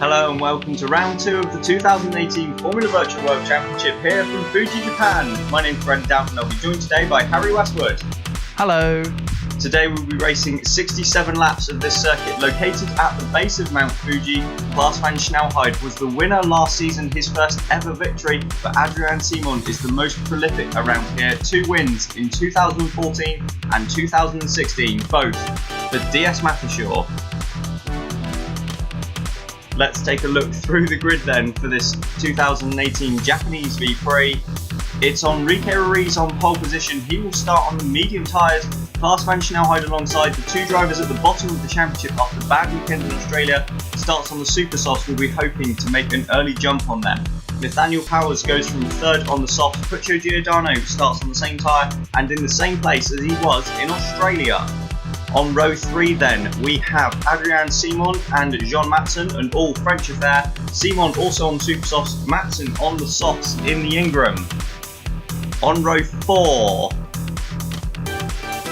Hello and welcome to round 2 of the 2018 Formula Virtual World Championship here from Fuji, Japan. My name's Downton. I'll be joined today by Harry Westwood. Hello. Today we'll be racing 67 laps of this circuit located at the base of Mount Fuji. Klaas van Snelheid was the winner last season, his first ever victory, but Adrian Simon is the most prolific around here. 2 wins in 2014 and 2016, both for DS Mattershore. Let's take a look through the grid then for this 2018 Japanese V-Prix. It's Enrique Ruiz on pole position. He will start on the medium tyres. Klaas van Snelheid alongside the 2 drivers at the bottom of the championship after the bad weekend in Australia starts on the super softs. We'll be hoping to make an early jump on them. Nathaniel Powers goes from 3rd on the softs. Puccio Giordano starts on the same tyre and in the same place as he was in Australia. On row 3 then, we have Adrian Simon and Jean Matson, an all French affair. Simon also on the super softs, Matson on the softs in the Ingram. On row 4,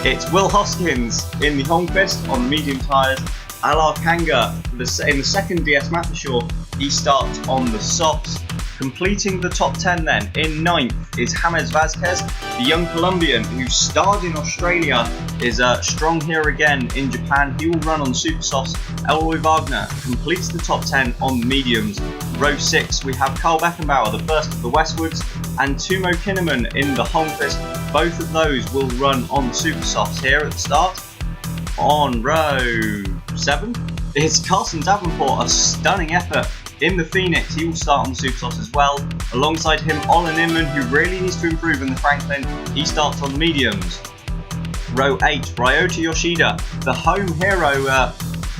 it's Will Hoskins in the Holmquist on the medium tyres. Alar Kanga in the 2nd DS Mattershore, he starts on the softs. Completing the top 10 then, in 9th is James Vazquez, the young Colombian who starred in Australia, is strong here again in Japan. He will run on super softs. Elroy Wagner completes the top 10 on the mediums. Row 6 we have Carl Beckenbauer, the first of the Westwoods, and Timo Kinnaman in the Holmquist. Both of those will run on the super softs here at the start. On row 7 is Carson Davenport, a stunning effort in the Phoenix. He will start on the super softs as well. Alongside him, Olin Inman, who really needs to improve in the Franklin. He starts on the mediums. Row 8, Ryota Yoshida, the home hero,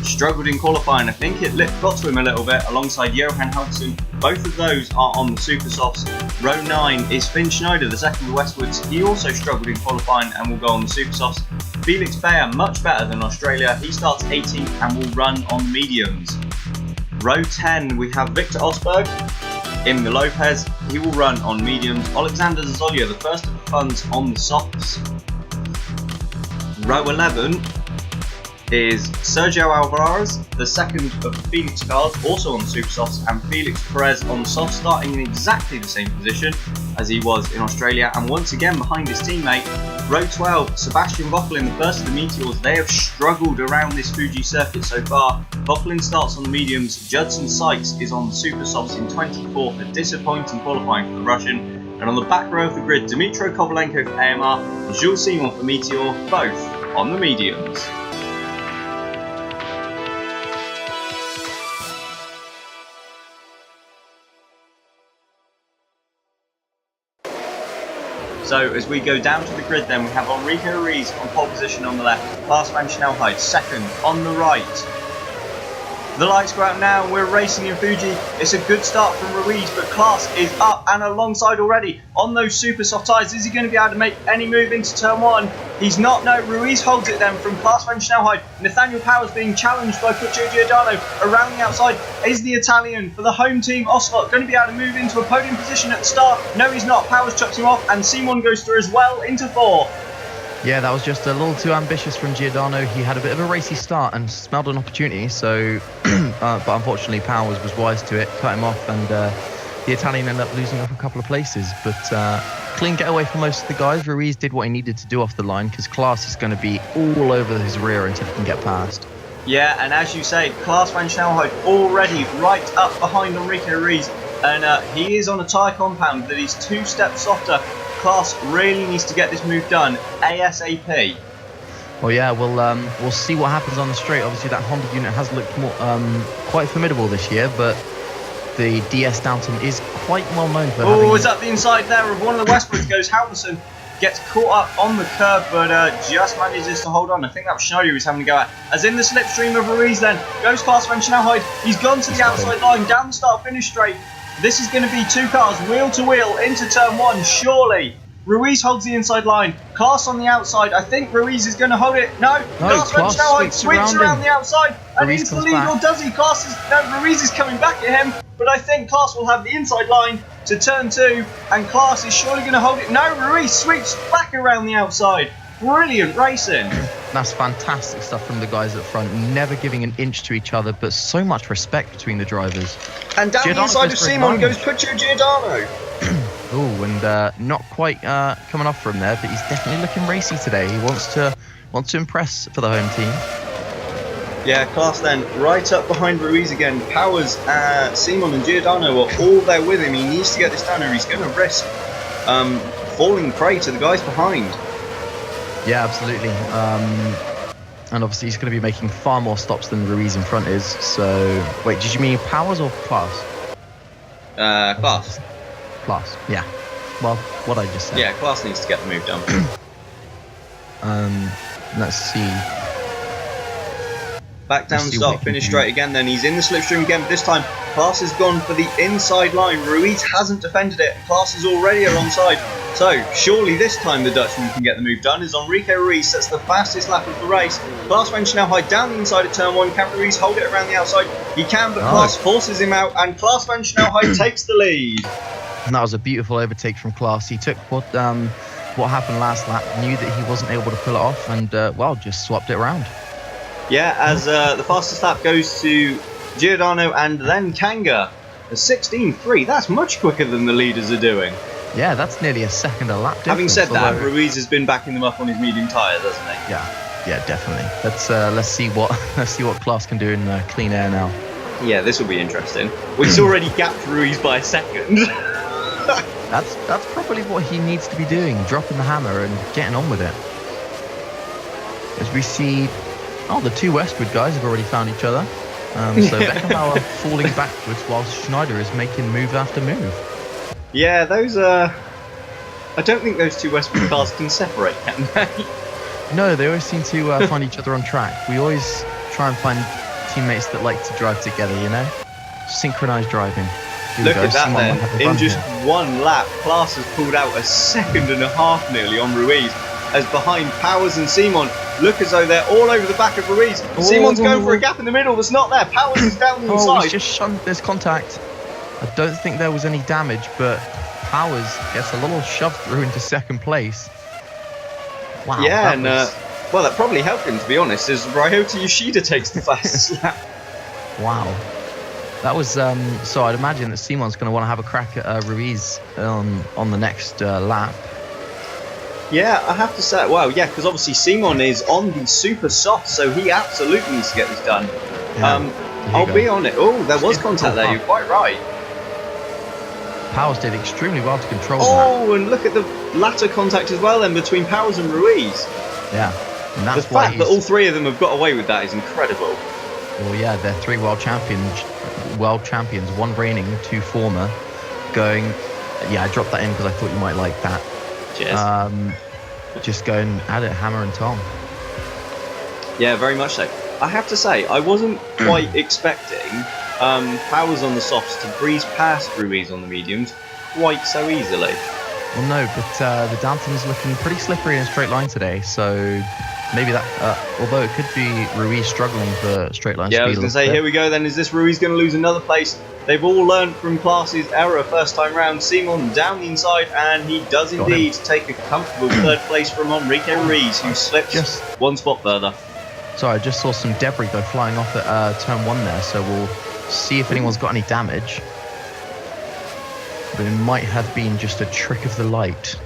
struggled in qualifying. I think it got to him a little bit alongside Johan Hudson. Both of those are on the super softs. Row 9 is Finn Schneider, the 2nd of the Westwoods. He also struggled in qualifying and will go on the super softs. Felix Bayer, much better than Australia. He starts 18th and will run on the mediums. Row 10 we have Victor Osberg in the Lopez. He will run on mediums. Alexander Zazolia, the first of the funds, on the softs. Row 11 is Sergio Alvarez, the 2nd of the Phoenix cars, also on the super softs, and Felix Perez on the softs, starting in exactly the same position as he was in Australia, and once again behind his teammate. Row 12, Sebastian Vauquelin, the first of the Meteors. They have struggled around this Fuji circuit so far. Vauquelin starts on the mediums. Judson Sykes is on the super softs in 24th, a disappointing qualifying for the Russian. And on the back row of the grid, Dmitro Kovalenko for AMR, Jules Simon for Meteor, both on the mediums. So as we go down to the grid then, we have Enrique Ruiz on pole position on the left, Klaas van Snelheid 2nd on the right. The lights go out now and we're racing in Fuji. It's a good start from Ruiz, but Klaas is up and alongside already on those super soft tyres. Is he going to be able to make any move into turn 1? He's not. No, Ruiz holds it then from Klaas van Snelheid. Nathaniel Powers being challenged by Puccio Giordano around the outside. Is the Italian for the home team Oslot going to be able to move into a podium position at the start? No, he's not. Powers chucks him off and Simon goes through as well into 4th. Yeah, that was just a little too ambitious from Giordano. He had a bit of a racy start and smelled an opportunity, so but unfortunately Powers was wise to it, cut him off, and the Italian ended up losing off a couple of places. But clean getaway for most of the guys. Ruiz did what he needed to do off the line because Klaas is going to be all over his rear until he can get past. Yeah, and as you say, Klaas van Snelheid already right up behind Enrique Ruiz, and he is on a tyre compound that is 2 steps softer. Klaas really needs to get this move done ASAP. Well, yeah, we'll see what happens on the straight. Obviously, that Honda unit has looked more, quite formidable this year, but the DS Downton is quite well known for having... Oh, it's up the inside there of one of the Westwoods goes Halverson. Gets caught up on the curb, but just manages to hold on. I think that was Schneider who was having to go at. As in the slipstream of Ruiz then, goes Klaas van Snelheid. He's gone to the outside line, down the start-finish straight. This is going to be 2 cars wheel to wheel into turn 1, surely. Ruiz holds the inside line. Klaas on the outside. I think Ruiz is going to hold it. No, Klaas van Snelheid sweeps around the outside and into the lead. Or does he? Ruiz is coming back at him, but I think Klaas will have the inside line to turn 2, and Klaas is surely going to hold it. No, Ruiz sweeps back around the outside. Brilliant racing. That's fantastic stuff from the guys at front, never giving an inch to each other, but so much respect between the drivers. And down the inside of Simon goes Puccio Giordano. Oh, and not quite coming off from there, but he's definitely looking racy today. He wants to impress for the home team. Yeah, class then right up behind Ruiz again. Powers, Simon and Giordano are all there with him. He needs to get this done or he's going to risk falling prey to the guys behind. Yeah, absolutely. And obviously he's going to be making far more stops than Ruiz in front is. So, wait, did you mean Powers or Class? Class. Class, yeah. Well, what I just said. Yeah, Class needs to get the move done. Let's see. Back down the start, finish straight again then. He's in the slipstream again, but this time Class has gone for the inside line. Ruiz hasn't defended it, and Class is already alongside. So, surely this time the Dutchman can get the move done, as Enrique Ruiz sets the fastest lap of the race. Class venture now high down the inside of turn 1. Can Ruiz hold it around the outside? He can, but Class forces him out, and Class venture now high takes the lead. And that was a beautiful overtake from Class. He took what happened last lap, knew that he wasn't able to pull it off, and, well, just swapped it around. Yeah, as the fastest lap goes to Giordano and then Kanga. A 16.3, that's much quicker than the leaders are doing. Yeah, that's nearly a second a lap difference. Having said that, Ruiz has been backing them up on his medium tyre, doesn't he? Yeah, definitely. Let's see what Class can do in clean air now. Yeah, this will be interesting. Well, he's already gapped Ruiz by a second. That's probably what he needs to be doing, dropping the hammer and getting on with it. As we see, the two Westwood guys have already found each other. So Beckenbauer falling backwards whilst Schneider is making move after move. Yeah, those I don't think those two Westwood cars can separate, can they? No, they always seem to find each other on track. We always try and find teammates that like to drive together, you know? Synchronized driving. Look at that then. In just one lap, Class has pulled out a second and a half nearly on Ruiz, as behind Powers and Simon look as though they're all over the back of Ruiz. Simon's going for a gap in the middle that's not there. Powers is down the inside. He's just shunned this contact. I don't think there was any damage, but Powers gets a little shoved through into second place. Wow. Yeah, and well, that probably helped him, to be honest, as Ryota Yoshida takes the fastest lap. Wow. That was, so I'd imagine that Simon's going to want to have a crack at Ruiz on the next lap. Yeah, I have to say, well, yeah, because obviously Simon is on the super soft, so he absolutely needs to get this done. Yeah, I'll be on it. Oh, there was contact there, you're quite right. Powers did extremely well to control that. Oh, and look at the latter contact as well then between Powers and Ruiz. Yeah, and that's the fact that all three of them have got away with that is incredible. Well, yeah, they're three world champions, one reigning, two former, going. Yeah, I dropped that in because I thought you might like that. Cheers. Just going at it, hammer and Tom. Yeah, very much so. I have to say, I wasn't quite expecting Powers on the softs to breeze past Ruiz on the mediums quite so easily. Well, no, but the Downton is looking pretty slippery in a straight line today, so maybe that, although it could be Ruiz struggling for straight line speed. Yeah, I was going to say, here we go then. Is this Ruiz going to lose another place? They've all learned from Class's error first time round. Simon down the inside, and he does indeed take a comfortable third place from Enrique Ruiz, who slips just one spot further. Sorry, I just saw some debris go flying off at turn 1 there, so we'll see if anyone's got any damage. But it might have been just a trick of the light.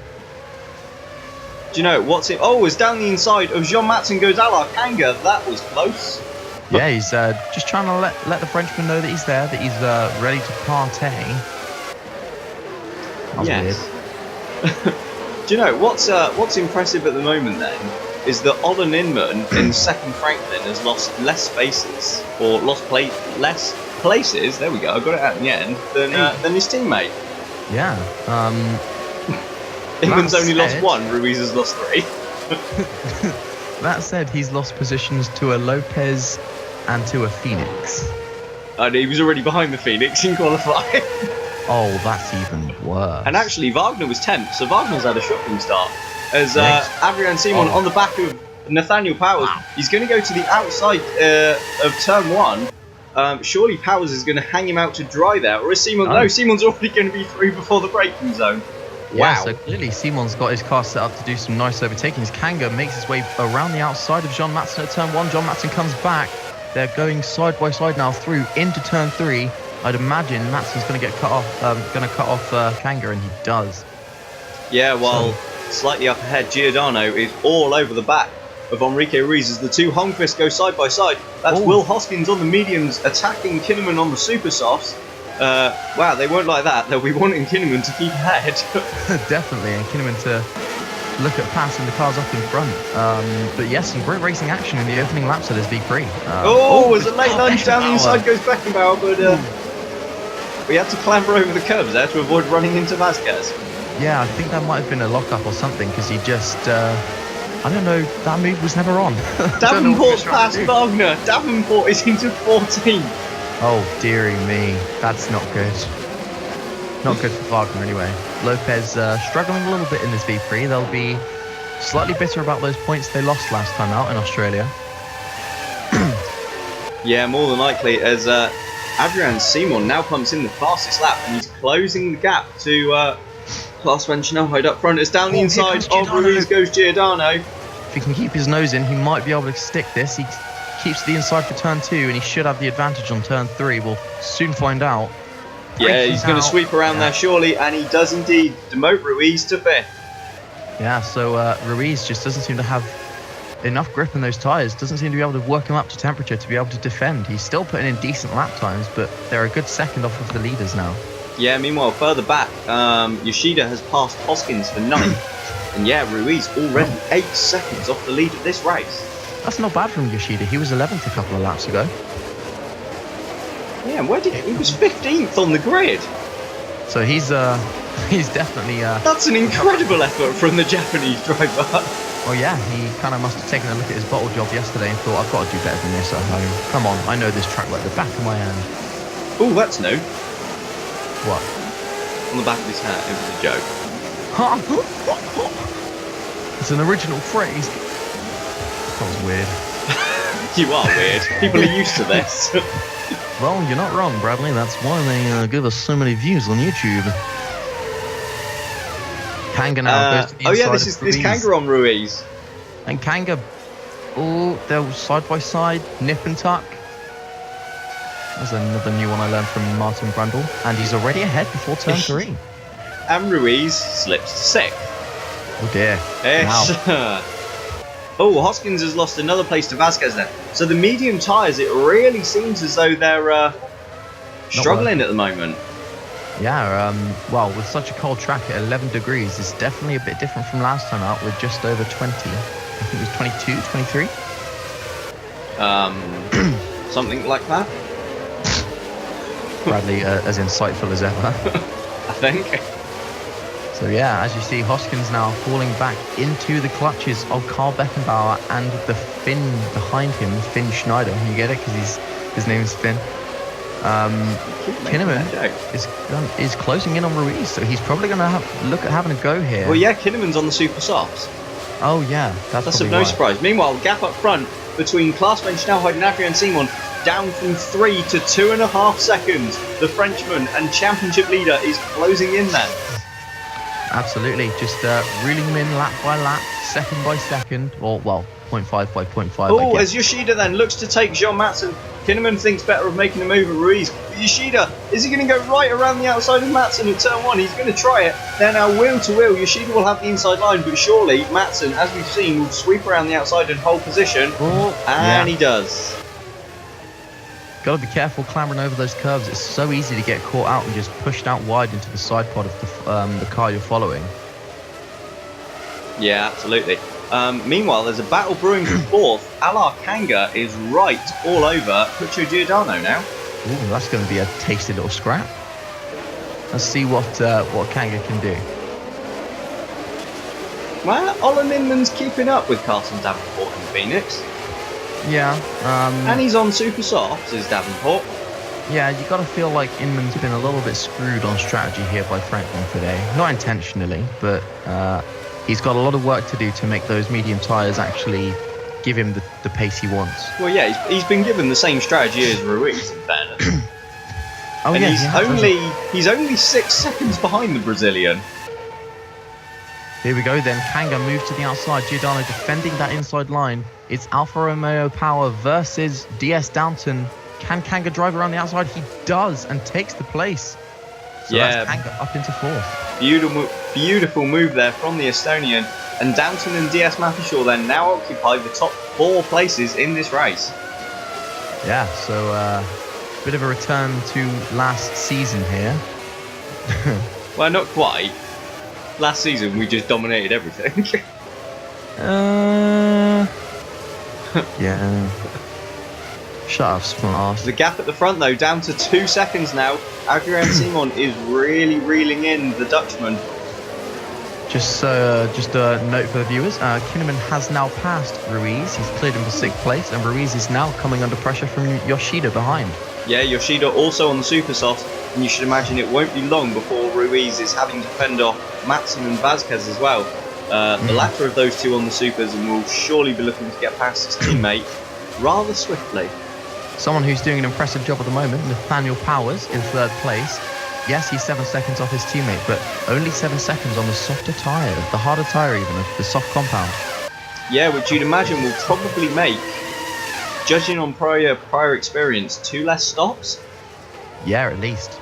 Do you know what's it? Oh, it's down the inside of Jean Matson goes Ala Kanga. That was close. Yeah, he's just trying to let the Frenchman know that he's there, that he's ready to partay. That was weird. Do you know what's impressive at the moment then is that Olin Inman in second Franklin has lost less spaces or less places. There we go. I got it out in the end than his teammate. Yeah. Inman's only lost 1. Ruiz has lost 3. That said, he's lost positions to a Lopez and to a Phoenix. And he was already behind the Phoenix in qualifying. Oh, that's even worse. And actually, Wagner was 10th, so Wagner's had a shocking start. As Adrian Simon on the back of Nathaniel Powers, he's going to go to the outside of turn 1. Surely Powers is going to hang him out to dry there, or is Simon? No, Simon's already going to be through before the braking zone. Yeah, Wow. so clearly Simon's got his car set up to do some nice overtakings. Kanga makes his way around the outside of John Matson at turn 1. John Matson comes back. They're going side by side now through into turn 3. I'd imagine Matson's going to get cut off, Kanga, and he does. Yeah, while slightly up ahead, Giordano is all over the back of Enrique Ruiz as the two Holmqvist go side by side. That's Will Hoskins on the mediums attacking Kinnaman on the super softs. Wow, they won't like that. They'll be wanting Kinnaman to keep ahead. Definitely, and Kinnaman to look at passing the cars up in front. But yes, some great racing action in the opening laps of this V-Prix. As a late lunge down the inside goes Beckenbauer, but we had to clamber over the curbs there to avoid running into Vasquez. Yeah, I think that might have been a lockup or something, because he just, I don't know, that move was never on. Davenport's past Wagner. Davenport is into 14th. Oh, dearie me. That's not good. Not good for Wagner anyway. Lopez struggling a little bit in this V-Prix. They'll be slightly bitter about those points they lost last time out in Australia. Yeah, more than likely, as Adrian Simon now pumps in the fastest lap, and he's closing the gap to Klaas van Schnellheid up front. It's down the inside of Ruiz goes Giordano. If he can keep his nose in, he might be able to stick this. He keeps the inside for turn 2, and he should have the advantage on turn 3. We'll soon find out. Yeah, he's going to sweep around there surely, and he does indeed demote Ruiz to 5th. Yeah, so Ruiz just doesn't seem to have enough grip in those tyres, doesn't seem to be able to work him up to temperature to be able to defend. He's still putting in decent lap times, but they're a good second off of the leaders now. Yeah, meanwhile, further back, Yoshida has passed Hoskins for 9th, and yeah, Ruiz already 8 seconds off the lead of this race. That's not bad from Yoshida. He was 11th a couple of laps ago. Yeah, he was 15th on the grid. So he's definitely... That's an incredible effort from the Japanese driver. Oh yeah, he kind of must have taken a look at his bottle job yesterday and thought, I've got to do better than this at home. Come on, I know this track like the back of my hand. Oh, that's new. What? On the back of his hat, it was a joke. It's an original phrase. That was weird. You are weird. People are used to this. Well, you're not wrong, Bradley. That's why they give us so many views on YouTube. Kanga now goes to the inside this is Kanga on Ruiz. And Kanga, they're side by side, nip and tuck. That's another new one I learned from Martin Brundle. And he's already ahead before turn 3. And Ruiz slips to 6th. Oh dear. Wow. Hoskins has lost another place to Vasquez then. So the medium tyres, it really seems as though they're struggling at the moment. Yeah, well, with such a cold track at 11 degrees, it's definitely a bit different from last time out with just over 20. I think it was 22, 23? Something like that. Bradley, as insightful as ever. I think. So yeah, as you see, Hoskins now falling back into the clutches of Carl Beckenbauer and the Finn behind him, Finn Schneider. You get it? Because his name is Finn. Kinnaman is closing in on Ruiz, so he's probably going to look at having a go here. Well, yeah, Kinnaman's on the super softs. Oh yeah, that's of no surprise. Meanwhile, gap up front between Klaas van Schnellheid and Adrian Simon down from 3 to 2.5 seconds. The Frenchman and championship leader is closing in then. Absolutely, just reeling him in lap by lap, second by second, or well, 0.5 by 0.5. Oh, as Yoshida then looks to take Jean Matson, Kinnaman thinks better of making a move at Ruiz. Yoshida, is he going to go right around the outside of Matson at turn 1? He's going to try it. They're now wheel to wheel. Yoshida will have the inside line, but surely Matson, as we've seen, will sweep around the outside and hold position. And he does. Got to be careful clambering over those curves. It's so easy to get caught out and just pushed out wide into the side pod of the car you're following. Yeah, absolutely. Meanwhile, there's a battle brewing for 4th. Alar Kanga is right all over Puccio Giordano now. Ooh, that's going to be a tasty little scrap. Let's see what Kanga can do. Well, Ola Ninman's keeping up with Carson Davenport in Phoenix. Yeah. And he's on super softs, is Davenport. Yeah, you got to feel like Inman's been a little bit screwed on strategy here by Franklin today. Not intentionally, but he's got a lot of work to do to make those medium tyres actually give him the pace he wants. Well, yeah, he's been given the same strategy as Ruiz, in fairness. Oh, and yeah, he's only 6 seconds behind the Brazilian. Here we go then. Kanga moves to the outside. Giordano defending that inside line. It's Alfa Romeo Power versus DS Downton. Can Kanga drive around the outside? He does and takes the place. So that's Kanga up into 4th. Beautiful move there from the Estonian. And Downton and DS Mathershaw then now occupy the top 4 places in this race. Yeah, so bit of a return to last season here. Well, not quite. Last season we just dominated everything. Yeah. Shut up, smart arse. The gap at the front though, down to 2 seconds now. Adrian Simon is really reeling in the Dutchman. Just a note for the viewers, Kinnaman has now passed Ruiz. He's cleared him for 6th place, and Ruiz is now coming under pressure from Yoshida behind. Yeah, Yoshida also on the super soft, and you should imagine it won't be long before Ruiz is having to fend off Matson and Vasquez as well. The latter of those two on the supers, and will surely be looking to get past his teammate rather swiftly. Someone who's doing an impressive job at the moment, Nathaniel Powers, in 3rd place. Yes, he's 7 seconds off his teammate, but only 7 seconds on the softer tyre, the harder tyre even, of the soft compound. Yeah, which you'd imagine will probably make, judging on prior experience, 2 less stops? Yeah, at least.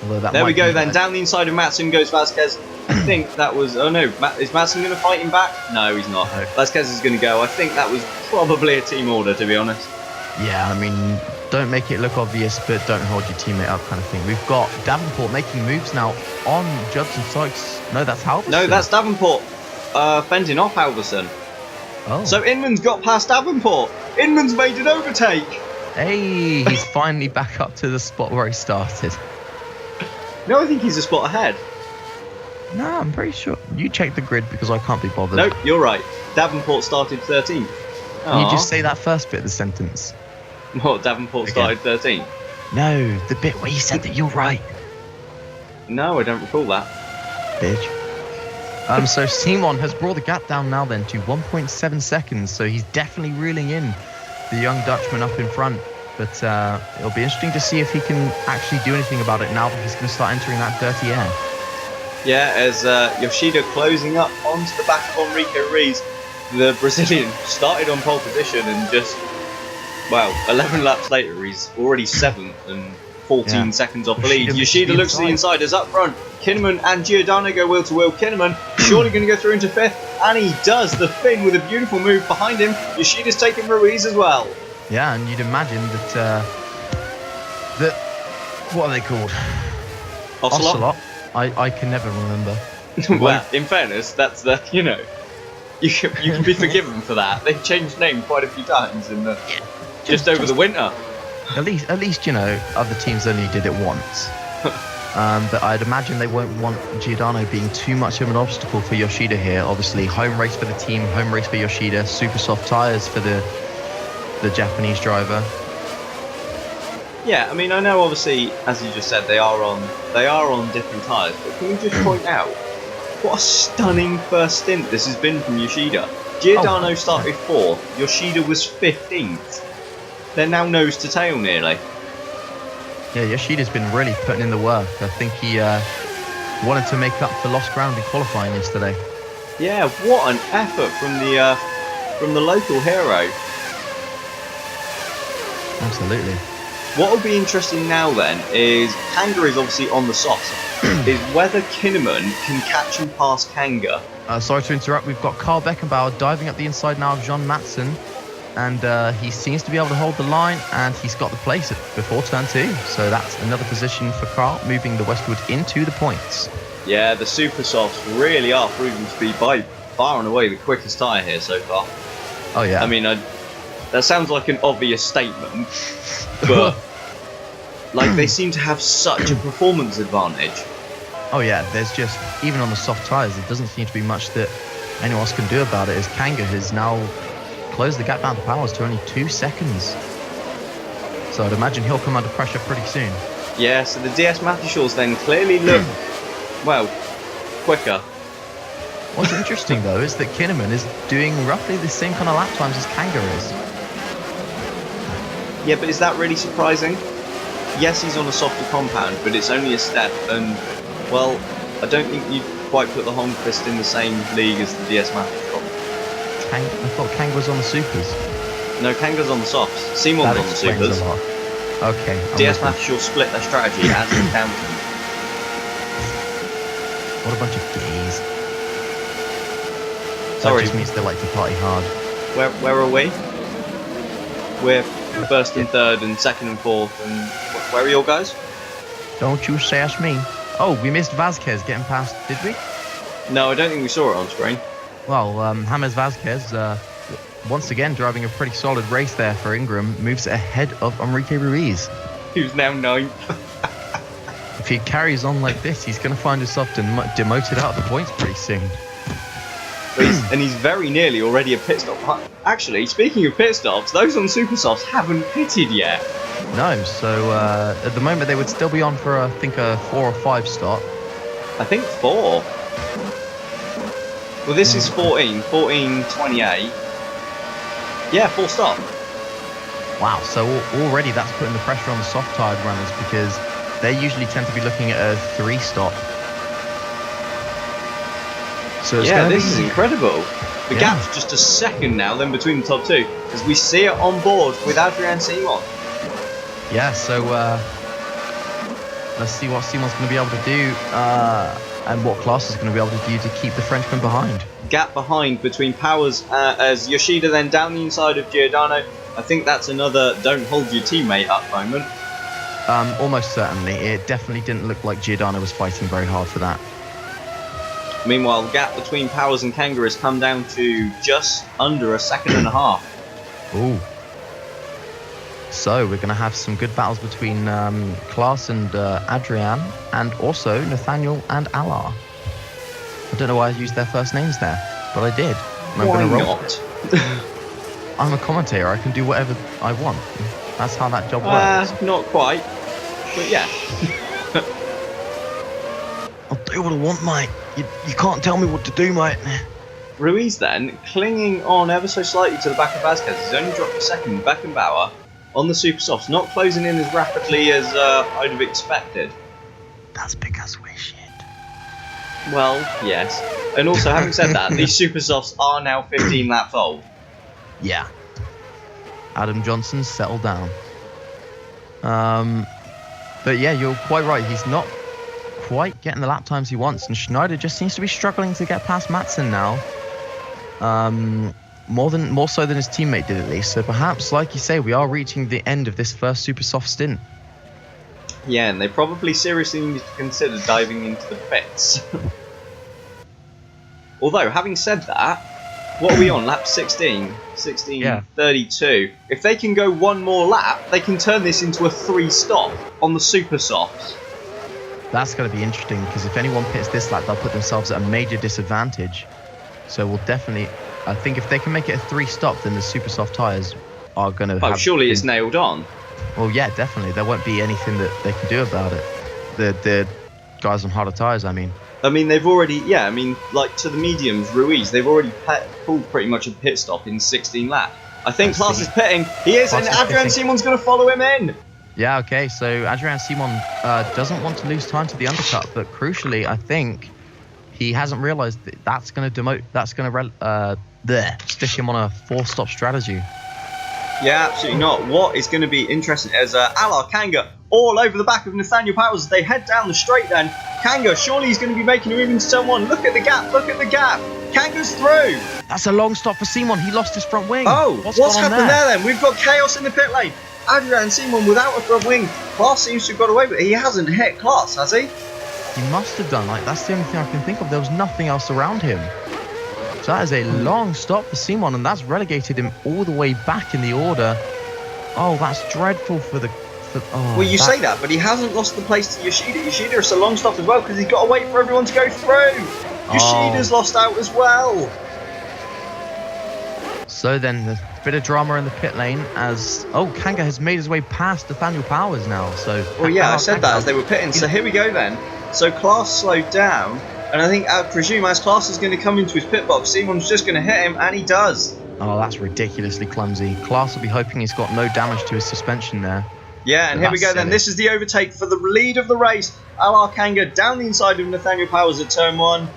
There we go then, down the inside of Matson goes Vasquez. I think that was, oh no, is Matson going to fight him back? No, he's not. No. Vasquez is going to go. I think that was probably a team order, to be honest. Yeah, I mean, don't make it look obvious, but don't hold your teammate up kind of thing. We've got Davenport making moves now on Judson Sykes. No, that's Halverson. No, that's Davenport fending off Halverson. Oh. So Inman's got past Davenport. Inman's made an overtake. Hey, he's finally back up to the spot where he started. No, I think he's a spot ahead. No, I'm pretty sure. You check the grid because I can't be bothered. Nope, you're right. Davenport started 13th. Can you just say that first bit of the sentence? What, Davenport started 13th? No, the bit where you said that you're right. No, I don't recall that. Bitch. So Simon has brought the gap down now then to 1.7 seconds, so he's definitely reeling in the young Dutchman up in front. But it'll be interesting to see if he can actually do anything about it now that he's going to start entering that dirty air. Yeah, as Yoshida closing up onto the back of Enrique Ruiz, the Brazilian started on pole position and just, well, 11 laps later he's already 7th and 14 seconds off the lead. Yoshida looks to the insiders up front. Kinnaman and Giordano go wheel to wheel. Kinnaman surely going to go through into 5th, and he does the Finn with a beautiful move behind him. Yoshida's taking Ruiz as well. Yeah, and you'd imagine that what are they called? Ocelot? I can never remember. Well, in fairness, that's the, you know, you can be forgiven for that. They've changed name quite a few times in the just over the winter. At least you know other teams only did it once. But I'd imagine they won't want Giordano being too much of an obstacle for Yoshida here. Obviously, home race for the team, home race for Yoshida, super soft tyres for the Japanese driver. Yeah, I mean, I know obviously, as you just said, they are on different tyres, but can we just point out what a stunning first stint this has been from Yoshida? Giordano started 4th, Yoshida was 15th. They're now nose to tail nearly. Yeah, Yoshida's been really putting in the work. I think he wanted to make up for lost ground in qualifying yesterday. Yeah, what an effort from the local hero. Absolutely. What will be interesting now then is Kanga is obviously on the soft, is whether Kinnaman can catch and pass Kanga. Sorry to interrupt, we've got Carl Beckenbauer diving up the inside now of Jean Matson, and he seems to be able to hold the line, and he's got the place before turn 2, so that's another position for Carl, moving the Westwood into the points. Yeah, the super softs really are proving to be by far and away the quickest tyre here so far. Oh yeah. I mean, that sounds like an obvious statement, but like they seem to have such a performance advantage. Oh yeah, there's just, even on the soft tyres, there doesn't seem to be much that anyone else can do about it, as Kanga has now closed the gap down to Powers to only 2 seconds. So I'd imagine he'll come under pressure pretty soon. Yeah, so the DS Mathershaws then clearly look, well, quicker. What's interesting though is that Kinnaman is doing roughly the same kind of lap times as Kanga is. Yeah, but is that really surprising? Yes, he's on a softer compound, but it's only a step, and, well, I don't think quite put the Honfist in the same league as the DS Master Shop. I thought Kang was on the supers. No, Kanga's on the softs. Simon's That on the explains supers. a lot. Okay. I'm DS with Master Shop split their strategy as in Downton. you. What a bunch of gays. Sorry. That just means they like to party hard. Where are we? We're first and third and second and fourth. And where are your guys? Don't you sass me. Oh, we missed Vasquez getting past, did we? No, I don't think we saw it on screen. Well, James Vasquez, once again driving a pretty solid race there for Ingram, moves ahead of Enrique Ruiz. Who's now ninth. If he carries on like this, he's going to find himself demoted out of the points pretty soon. And he's very nearly already a pit stop. Actually, speaking of pit stops, those on Super Softs haven't pitted yet. No, so at the moment they would still be on for, I think, a 4 or 5 stop. I think 4. Well, this is 14:28. Yeah, 4 stop. Wow, so already that's putting the pressure on the soft-tired runners because they usually tend to be looking at a 3 stop. So Yeah, this is incredible. The Yeah. gap's just a second now then between the top 2, as we see it on board with Adrian Simon. Yeah, so let's see what Simon's going to be able to do and what Klaas is going to be able to do to keep the Frenchman behind. Gap behind between Powers as Yoshida then down the inside of Giordano. I think that's another don't hold your teammate up moment. Almost certainly. It definitely didn't look like Giordano was fighting very hard for that. Meanwhile, the gap between Powers and Kanga has come down to just under a second and a half. Ooh. So we're going to have some good battles between Klaas and Adrian, and also Nathaniel and Alar. I don't know why I used their first names there, but I did. And I'm Why gonna roll. not? I'm a commentator. I can do whatever I want. That's how that job works. Not quite, but yeah. I'll do what I want, mate. You can't tell me what to do, mate. Ruiz then, clinging on ever so slightly to the back of Vasquez, has only dropped a second. Beckenbauer on the super softs, not closing in as rapidly as I'd have expected. That's because we're shit. Well, yes. And also, having said that, these super softs are now 15 laps old. Yeah. Adam Johnson's settled down. But yeah, you're quite right. He's not quite getting the lap times he wants, and Schneider just seems to be struggling to get past Madsen now. More so than his teammate did, at least. So perhaps, like you say, we are reaching the end of this first super soft stint. Yeah, and they probably seriously need to consider diving into the pits. Although, having said that, what are we on? Lap 16? 16:32. If they can go one more lap, they can turn this into a 3-stop on the super softs. That's going to be interesting, because if anyone pits this lap, they'll put themselves at a major disadvantage. So we'll definitely... I think if they can make it a 3-stop, then the super soft tyres are going to Oh, surely it's nailed on. Well, yeah, definitely. There won't be anything that they can do about it. The guys on harder tyres, I mean. I mean, they've already... Yeah, I mean, like, to the mediums, Ruiz, they've already pulled pretty much a pit stop in 16 laps. I think Klaas is pitting. He is, and Adrian Simon's going to follow him in. Yeah, okay, so Adrian Simon doesn't want to lose time to the undercut, but crucially, I think he hasn't realised that that's going to demote, that's going to stick him on a 4-stop strategy. Yeah, absolutely not. What is going to be interesting is Alar Kanga all over the back of Nathaniel Powers as they head down the straight then. Kanga, surely he's going to be making a move into turn 1. Look at the gap, look at the gap. Kanga's through. That's a long stop for Simon. He lost his front wing. Oh, what's happened there then? We've got chaos in the pit lane. Adrian Simon without a front wing. Klaas seems to have got away with it. He hasn't hit Klaas, has he? He must have done. Like, that's the only thing I can think of. There was nothing else around him. So that is a long stop for Simon, and that's relegated him all the way back in the order. Oh, that's dreadful for the... well, you say that, but he hasn't lost the place to Yoshida. Yoshida is a long stop as well because he's got to wait for everyone to go through. Yoshida's lost out as well. So then, a bit of drama in the pit lane as... Oh, Kanga has made his way past Nathaniel Powers now, so... Well, yeah, I said that as they were pitting. So here we go then. So Klaas slowed down, and I think, I presume, as Klaas is going to come into his pit box, Simon's just going to hit him, and he does. Oh, that's ridiculously clumsy. Klaas will be hoping he's got no damage to his suspension there. Yeah, and here we go then. This is the overtake for the lead of the race. Alar Kanga down the inside of Nathaniel Powers at turn 1.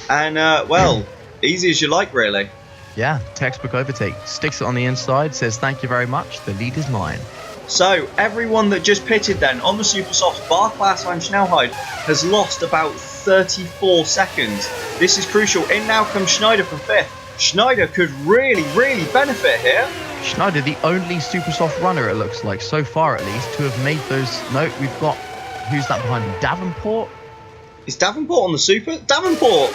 And, well, easy as you like, really. Yeah, textbook overtake. Sticks it on the inside, says thank you very much, the lead is mine. So, everyone that just pitted then on the Super Softs, bar Klaas van Snelheid, has lost about 34 seconds. This is crucial. In now comes Schneider from 5th. Schneider could really, really benefit here. Schneider, the only super soft runner, it looks like, so far at least, to have made those... No, we've got... Who's that behind him? Davenport? Is Davenport on the Super? Davenport!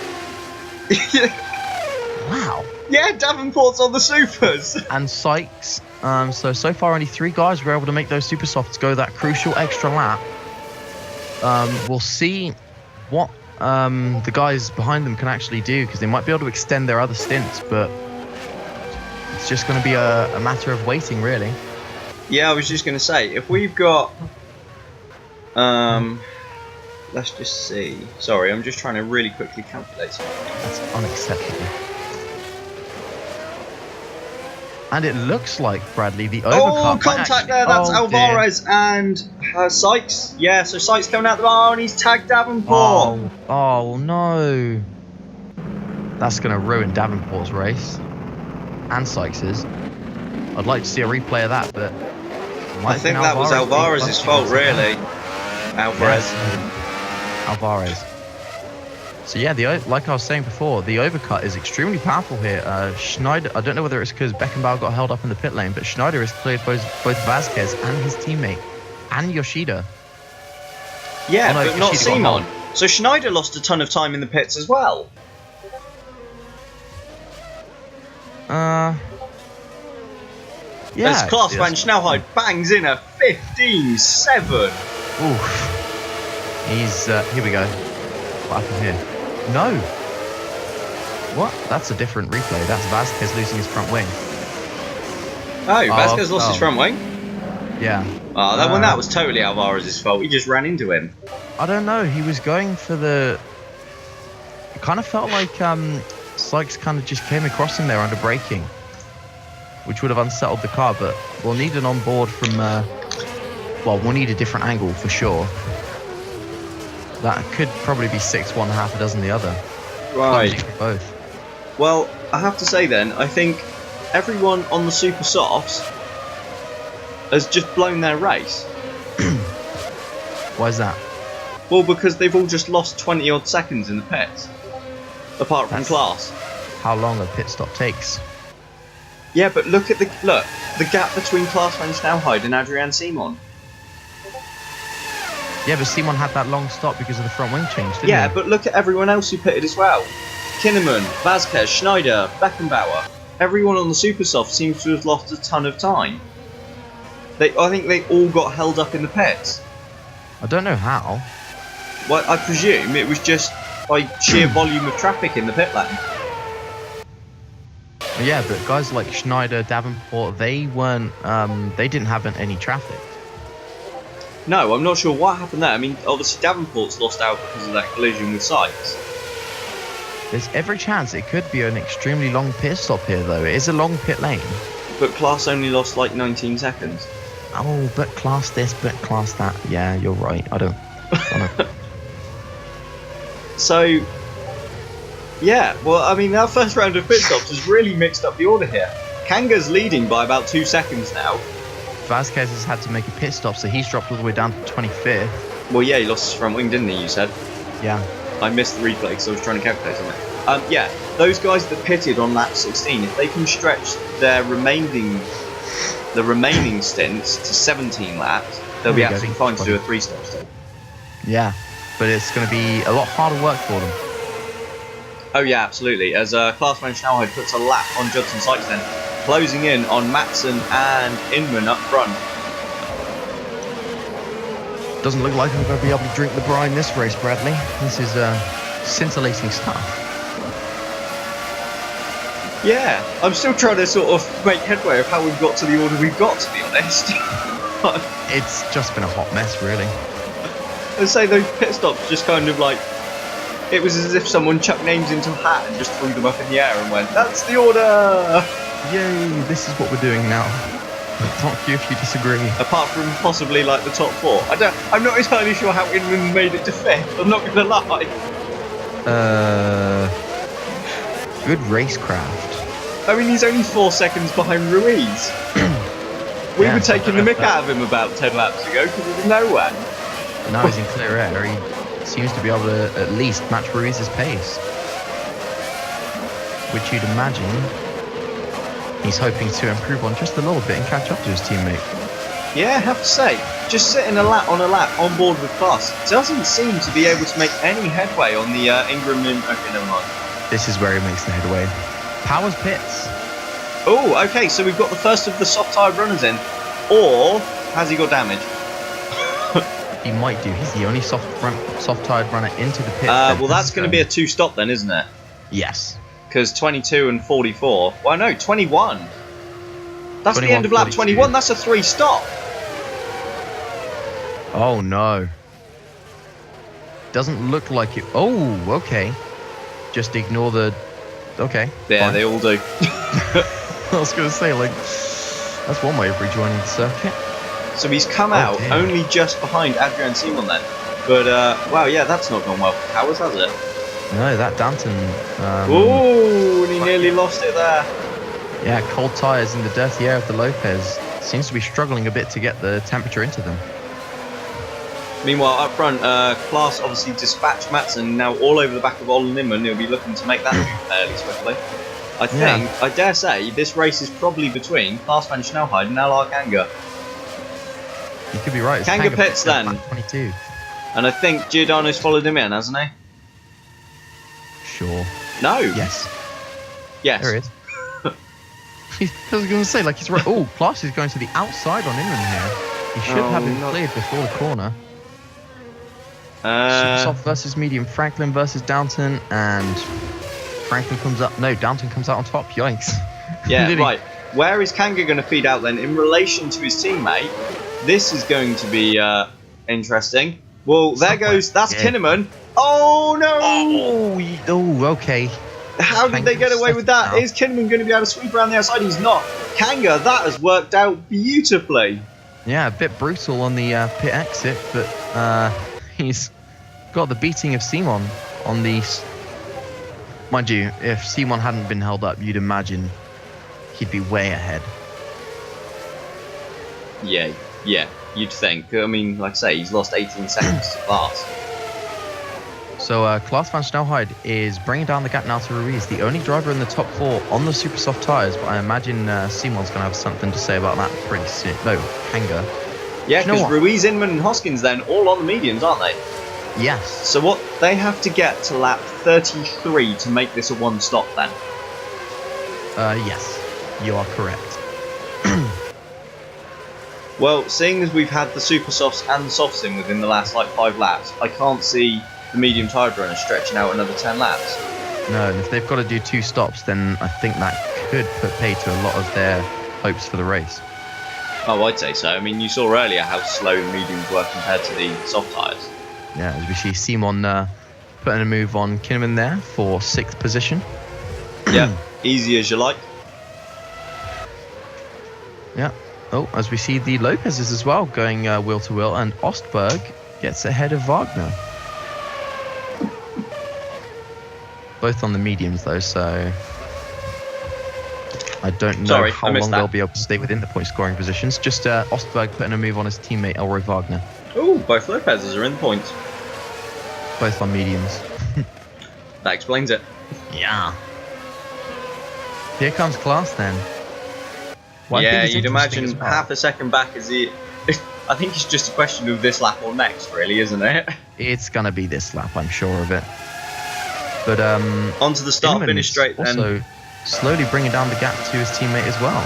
Wow. Yeah, Davenport's on the Supers. And Sykes. So far only 3 guys were able to make those super softs go that crucial extra lap. We'll see what the guys behind them can actually do, because they might be able to extend their other stints, but it's just going to be a matter of waiting, really. Yeah, I was just going to say, if we've got... let's just see. Sorry, I'm just trying to really quickly calculate something. That's unacceptable. And it looks like, Bradley, the overcut... Oh, contact there, that's Alvarez and Sykes. Yeah, so Sykes coming out the bar and he's tagged Davenport. Oh no. That's going to ruin Davenport's race. And Sykes's. I'd like to see a replay of that, but... I think that was Alvarez's fault, really. Alvarez. Yes. Alvarez. So yeah, like I was saying before, the overcut is extremely powerful here. Schneider, I don't know whether it's because Beckenbauer got held up in the pit lane, but Schneider has cleared both Vasquez and his teammate, and Yoshida. Yeah, but not Simon. So Schneider lost a ton of time in the pits as well. Yeah. As Klaas van Snelheid bangs in a 15.7. Oof. He's, here we go. What happened here? No. What? That's a different replay. That's Vasquez losing his front wing. Oh, Vasquez lost his front wing? Yeah. Oh, that was totally Alvarez's fault. He just ran into him. I don't know. He was going for the... It kind of felt like Sykes kind of just came across him there under braking, which would have unsettled the car, but we'll need an onboard from... well, we'll need a different angle for sure. That could probably be 6 one, half a dozen the other. Right. Both. Well, I have to say then, I think everyone on the Super Softs has just blown their race. Why is that? Well, because they've all just lost 20 odd seconds in the pits. Apart from Klaas. How long a pit stop takes. Yeah, but look at the gap between Klaas van Snelheid and Adrian Simon. Yeah, but Simon had that long stop because of the front wing change, didn't he? Yeah, but look at everyone else who pitted as well. Kinneman, Vasquez, Schneider, Beckenbauer. Everyone on the Super Soft seems to have lost a ton of time. I think they all got held up in the pits. I don't know how. Well, I presume it was just by sheer volume of traffic in the pit lane. Yeah, but guys like Schneider, Davenport, they weren't. They didn't have any traffic. No, I'm not sure what happened there. I mean, obviously Davenport's lost out because of that collision with Sykes. There's every chance it could be an extremely long pit stop here, though. It is a long pit lane. But Klaas only lost like 19 seconds. Oh, but Klaas this, but Klaas that. Yeah, you're right. I don't. So, yeah, well, I mean, that first round of pit stops has really mixed up the order here. Kanga's leading by about 2 seconds now. Vasquez has had to make a pit stop, so he's dropped all the way down to 25th. Well, yeah, he lost his front wing, didn't he, you said? Yeah. I missed the replay because I was trying to calculate something. Yeah, those guys that pitted on lap 16, if they can stretch their remaining stints to 17 laps, they'll be absolutely fine to do a 3-stop still. Yeah, but it's going to be a lot harder work for them. Oh yeah, absolutely. As Klaas van Snelheid puts a lap on Judson Sykes then, closing in on Matson and Inman up front. Doesn't look like I'm going to be able to drink the brine this race, Bradley. This is scintillating stuff. Yeah, I'm still trying to sort of make headway of how we've got to the order we've got, to be honest. It's just been a hot mess, really. I'd say those pit stops just kind of like, it was as if someone chucked names into a hat and just threw them up in the air and went, "That's the order!" Yay, this is what we're doing now. Thank you if you disagree. Apart from possibly like the top 4. I'm not entirely sure how Inman made it to 5th, I'm not going to lie. Good racecraft. I mean, he's only 4 seconds behind Ruiz. We Yeah, were taking the I don't mick know. out of him about 10 laps ago because he was nowhere. Now he's in clear air. He seems to be able to at least match Ruiz's pace. Which you'd imagine he's hoping to improve on just a little bit and catch up to his teammate. Yeah, I have to say, just sitting a lap on board with Klaus doesn't seem to be able to make any headway on the Ingram and... Okay, never mind. This is where he makes the headway. Powers pits. Oh, okay, so we've got the first of the soft-tyred runners in. Or has he got damage? He might do. He's the only soft-tired runner into the pit. Well, that's going to be a 2-stop then, isn't it? Yes. Because 22 and 44... Well, no, 21. That's 21, the end of lap 42. 21. That's a 3-stop. Oh, no. Doesn't look like it. Oh, okay. Just ignore the... Okay. Yeah, fine. they all do. I was going to say, like, that's one way of rejoining the circuit. So he's come out dear. only just behind Adrian Simon then. But, wow, yeah, that's not gone well for Powers, has it? No, that Downton... Ooh, and he nearly lost it there. Yeah, cold tyres in the dirty air of the Lopez. Seems to be struggling a bit to get the temperature into them. Meanwhile, up front, Klaas obviously dispatched Matson now all over the back of Olin Inman. He'll be looking to make that move fairly swiftly. I think, I dare say, this race is probably between Klaas van Snelheid and Alar Kanga. You could be right. It's Kanga pits at then. lap 22. And I think Giordano's followed him in, hasn't he? Sure. No. Yes. Yes. There it is. I was going to say, like, he's right. Oh, Klaas is going to the outside on Inman here. He should have him cleared before the corner. Super soft versus medium. Franklin versus Downton. And Franklin comes up. No, Downton comes out on top. Yikes. Yeah, Did he? right. Where is Kanga going to feed out then in relation to his teammate? This is going to be interesting. Well, there goes. That's Yeah. Kinnaman. Oh, no. Oh, okay. How did they get away with that? Now. Is Kinnaman going to be able to sweep around the outside? He's not. Kanga, that has worked out beautifully. Yeah, a bit brutal on the pit exit, but he's got the beating of Simon on the... Mind you, if Simon hadn't been held up, you'd imagine he'd be way ahead. Yeah, you'd think. I mean, like I say, he's lost 18 seconds to Klaas. So Klaas van Snelheid is bringing down the gap now to Ruiz, the only driver in the top 4 on the super soft tyres, but I imagine Simon's going to have something to say about that pretty soon. No, Kanga. Yeah, You know because what? Ruiz, Inman and Hoskins then all on the mediums, aren't they? Yes. So what they have to get to lap 33 to make this a 1-stop then. Yes, you are correct. Well, seeing as we've had the super softs and the softs in within the last like 5 laps, I can't see the medium tyre runners stretching out another 10 laps. No, and if they've got to do 2 stops, then I think that could put pay to a lot of their hopes for the race. Oh, I'd say so. I mean, you saw earlier how slow the mediums were compared to the soft tyres. Yeah, as we see Simon putting a move on Kinnaman there for 6th position. Yeah, easy as you like. Yeah. Oh, as we see the Lopez's as well going wheel to wheel, and Ostberg gets ahead of Wagner. Both on the mediums though, so I don't know how long they'll be able to stay within the point scoring positions. Just Ostberg putting a move on his teammate Elroy Wagner. Oh, both Lopez's are in the points. Both on mediums. That explains it. Yeah. Here comes Klaas then. Well, I yeah, think it's you'd interesting imagine as well. half a second back is he... I think it's just a question of this lap or next, really, isn't it? It's gonna be this lap, I'm sure of it. But onto the start, Inman's finish straight then. Also slowly bringing down the gap to his teammate as well.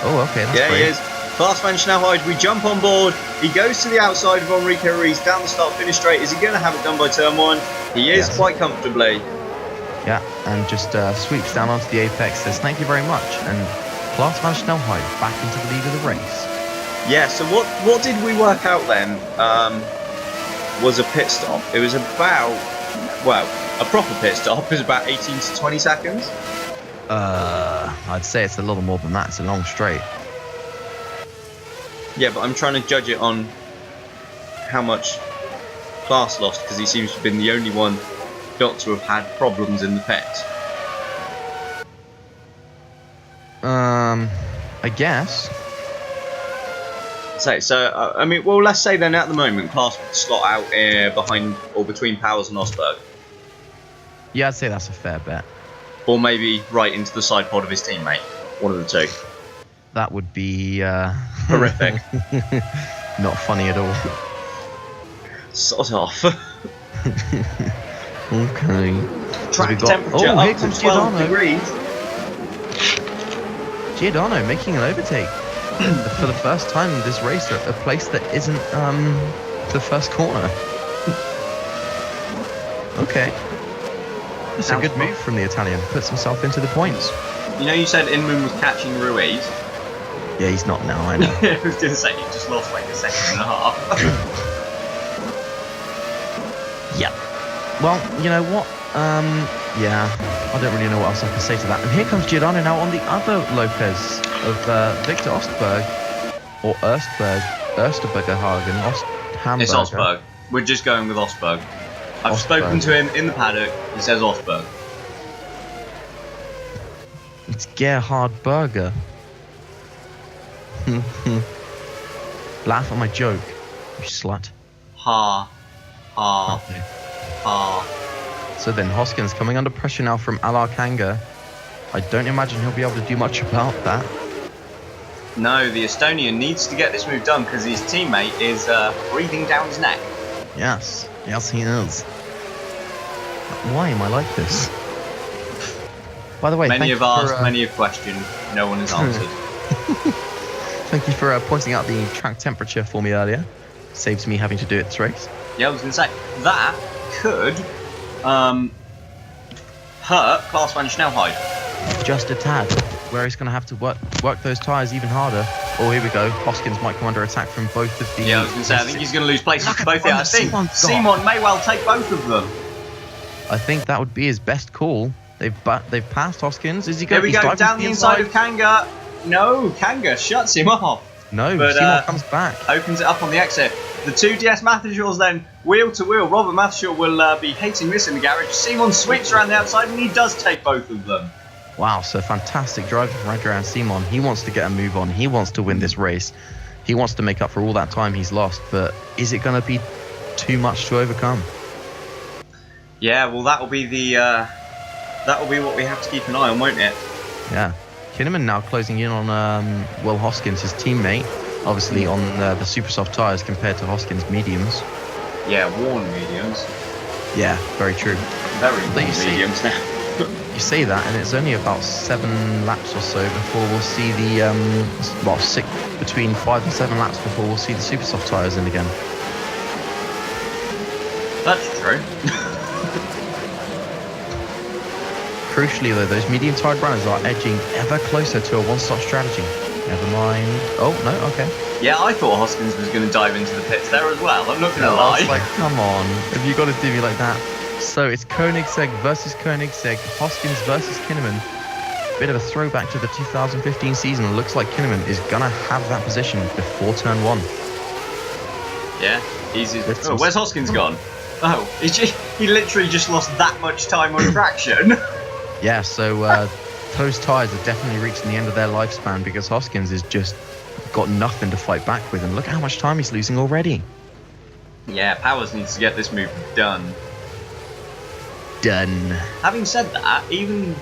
Oh, okay, that's Yeah, great. he is. Klaas van Snelheid, we jump on board. He goes to the outside of Enrique Ruiz down the start, finish straight. Is he going to have it done by turn 1? He is, Yes. quite comfortably. Yeah, and just sweeps down onto the apex, says thank you very much, and Klaas van Snelheid back into the lead of the race. Yeah, so what did we work out then was a pit stop? It was about, well, a proper pit stop is about 18 to 20 seconds. I'd say it's a little more than that. It's a long straight. Yeah, but I'm trying to judge it on how much Klaas lost, because he seems to have been the only one got to have had problems in the pits. I guess. So I mean, well, let's say then at the moment, Class would slot out behind or between Powers and Osberg. Yeah, I'd say that's a fair bet. Or maybe right into the side pod of his teammate. One of the two. That would be Horrific. Not funny at all. Sort off. Okay. Track temperature up to 12 degrees. Giordano making an overtake for the first time in this race at a place that isn't the first corner. Okay. That's a good move from the Italian. Puts himself into the points. You know, you said Inman was catching Ruiz. Yeah, he's not now, I know. I was going to say, he just lost like a second and a half. Yeah. Well, you know what? Yeah, I don't really know what else I can say to that. And here comes Giordano now on the other Lopez of Victor Ostberg. Or Erstbergerhagen. Hamburger. It's Osberg. We're just going with Osberg. I've spoken to him in the paddock. He says Osberg. It's Gerhard Berger. Laugh at my joke, you slut. Ha. Ha. Okay. Ha. So then Hoskins coming under pressure now from Alar Kanga. I don't imagine he'll be able to do much about that. No, the Estonian needs to get this move done because his teammate is breathing down his neck. Yes, yes he is. Why am I like this? By the way, many have asked, many have questioned, no one has answered. Thank you for pointing out the track temperature for me earlier. Saves me having to do it this race. Yeah, I was going to say, that could hurt Klaas van Snelheid. Just a tad. Where he's going to have to work those tyres even harder. Oh, here we go. Hoskins might come under attack from both of the... Yeah, I was going to say, I think he's going to lose places for both. I think Simon may well take both of them. I think that would be his best call. They've passed Hoskins. Is he going? There we go, down the inside of Kanga. No, Kanga shuts him off. No, but Simon comes back. Opens it up on the exit. The two DS Matheshaws then, wheel to wheel. Robert Matheshaw will be hating this in the garage. Simon sweeps around the outside and he does take both of them. Wow, so fantastic driving from Adrian Simon. He wants to get a move on. He wants to win this race. He wants to make up for all that time he's lost. But is it going to be too much to overcome? Yeah, well, that'll be what we have to keep an eye on, won't it? Yeah. Kinnaman now closing in on Will Hoskins, his teammate, obviously on the super soft tyres compared to Hoskins' mediums. Yeah, worn mediums. Yeah, very true. Very worn mediums now. You say that, and it's only about 7 laps or so before we'll see the between 5 and 7 laps before we'll see the super soft tyres in again. That's true. Crucially though, those medium tyred runners are edging ever closer to a one-stop strategy. Never mind. Oh, no, okay. Yeah, I thought Hoskins was going to dive into the pits there as well. I'm not going to lie. I was like, come on. Have you got to do me like that? So it's Koenigsegg versus Koenigsegg. Hoskins versus Kinnaman. Bit of a throwback to the 2015 season. It looks like Kinnaman is going to have that position before turn 1. Yeah, easy. Oh, where's Hoskins gone? Oh, he literally just lost that much time on traction. Yeah, so those tyres are definitely reaching the end of their lifespan because Hoskins has just got nothing to fight back with. And look at how much time he's losing already. Yeah, Powers needs to get this move done. Done. Having said that, even...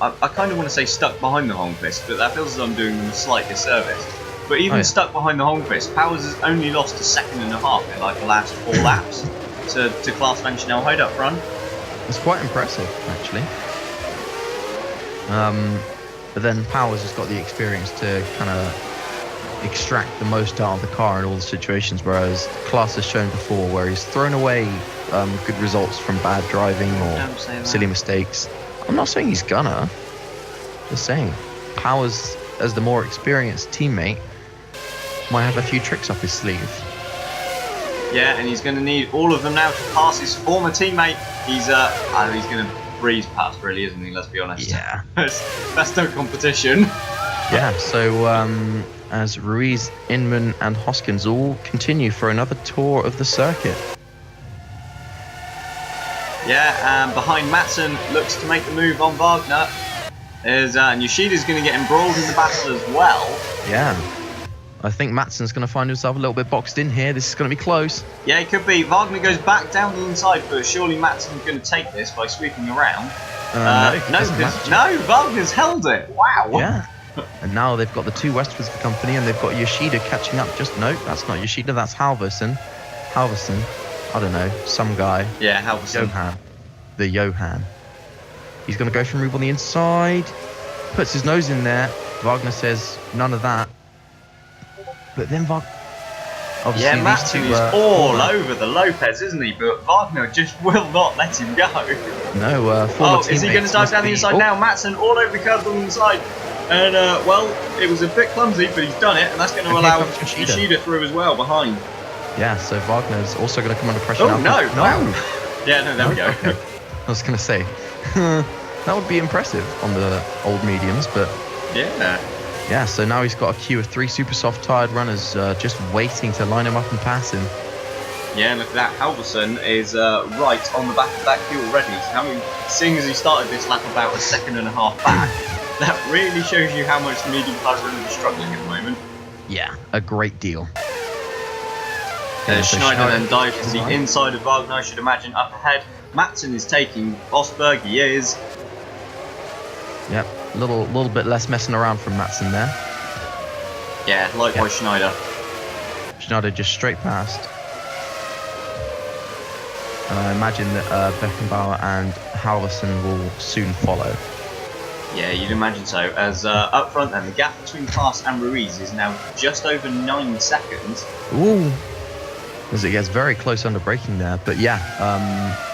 I kind of want to say stuck behind the Holmqvist, but that feels as though I'm doing them a slight disservice. But even stuck behind the Holmqvist, Powers has only lost a second and a half in like the last 4 laps to Klaas van Snelheid up front. It's quite impressive, actually. But then Powers has got the experience to kind of extract the most out of the car in all the situations, whereas Klaas has shown before where he's thrown away good results from bad driving or silly mistakes. I'm not saying he's gonna. Just saying, Powers, as the more experienced teammate, might have a few tricks up his sleeve. Yeah, and he's going to need all of them now to pass his former teammate. He's going to breeze past, really, isn't he? Let's be honest. Yeah. That's no competition. Yeah, so as Ruiz, Inman and Hoskins all continue for another tour of the circuit. Yeah, and behind Matson looks to make the move on Wagner. And Yoshida's going to get embroiled in the battle as well. Yeah. I think Matson's going to find himself a little bit boxed in here. This is going to be close. Yeah, it could be. Wagner goes back down the inside, but surely Matson's going to take this by sweeping around. No, Wagner's held it. Wow. Yeah. And now they've got the two Westwoods for company, and they've got Yoshida catching up. No, that's not Yoshida. That's Halverson. I don't know. Some guy. Yeah, Halverson. Johan. He's going to go for a move on the inside. Puts his nose in there. Wagner says, none of that. But then obviously Matson is all over the Lopez, isn't he? But Wagner just will not let him go. No, is he going to dive down the inside now? Matson all over the curve on the inside. And, well, it was a bit clumsy, but he's done it. And that's going to allow Yoshida through as well behind. Yeah, so Wagner's also going to come under pressure now. No! Wow. Yeah, no, there we go. Okay. I was going to say, that would be impressive on the old mediums, but... Yeah, so now he's got a queue of 3 super soft tired runners just waiting to line him up and pass him. Yeah, look at that. Halverson is right on the back of that queue already. I mean, seeing as he started this lap about a second and a half back, that really shows you how much the medium tired runners are struggling at the moment. Yeah, a great deal. Schneider then dives to the inside of Wagner, I should imagine, up ahead. Matson is taking Osberg, he is. Yep, a little bit less messing around from Matson there. Yeah, likewise Schneider. Schneider just straight past. And I imagine that Beckenbauer and Halverson will soon follow. Yeah, you'd imagine so. As up front then, the gap between Klaas and Ruiz is now just over 9 seconds. Ooh. As it gets very close under braking there. But yeah,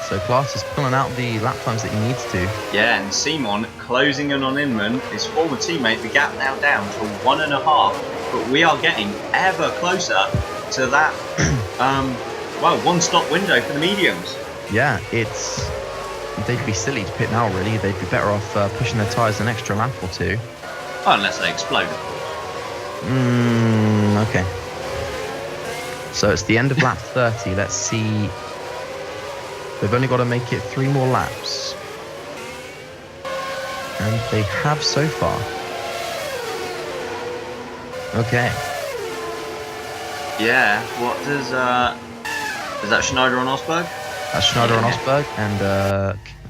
so Klaas is pulling out the lap times that he needs to. Yeah, and Simon closing in on Inman, his former teammate, the gap now down to 1.5. But we are getting ever closer to that, one stop window for the mediums. Yeah, they'd be silly to pit now really. They'd be better off pushing their tyres an extra lap or two. Oh, unless they explode, of course. Okay. So it's the end of lap 30. Let's see. They've only got to make it 3 more laps. And they have so far. Okay. Yeah, what does... is that Schneider on Osberg? That's Schneider on Osberg and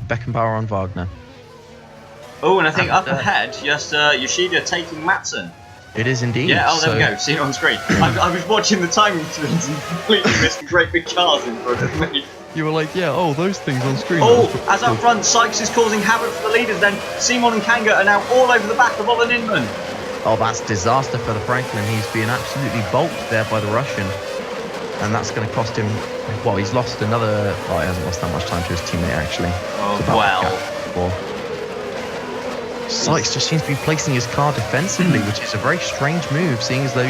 Beckenbauer on Wagner. Oh, and I think up ahead, just Yoshida taking Matson. It is indeed. Yeah, there we go. See it on screen. I was watching the timing screens and completely missed the great big cars in front of me. You were like, yeah, those things on screen. Oh, as up front, Sykes is causing havoc for the leaders then. Simon and Kanga are now all over the back of Olin Inman. Oh, that's disaster for the Franklin. He's being absolutely bulked there by the Russian. And that's going to cost him... Well, he's lost another... Well, he hasn't lost that much time to his teammate, actually. Oh, well. Sykes just seems to be placing his car defensively, which is a very strange move, seeing as though,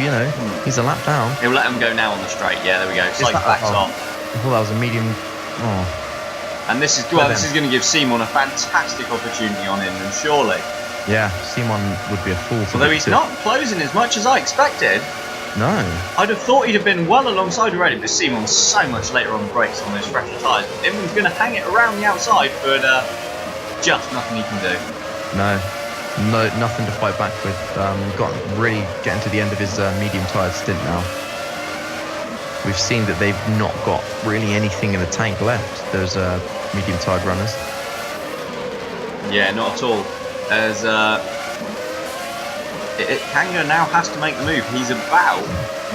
he's a lap down. He'll let him go now on the straight. Yeah, there we go. Sykes backs off. I thought that was a medium... Oh. And this is going to give Simon a fantastic opportunity on him, and surely. Yeah, Simon would be a fool. Although he's not closing as much as I expected. No. I'd have thought he'd have been well alongside already, but Simon's so much later on the brakes on those fresher tyres. Inman's going to hang it around the outside, but just nothing he can do. No, nothing to fight back with. Got really getting to the end of his medium tyred stint now. We've seen that they've not got really anything in the tank left, those medium tyred runners. Yeah, not at all. As Kanga now has to make the move. He's about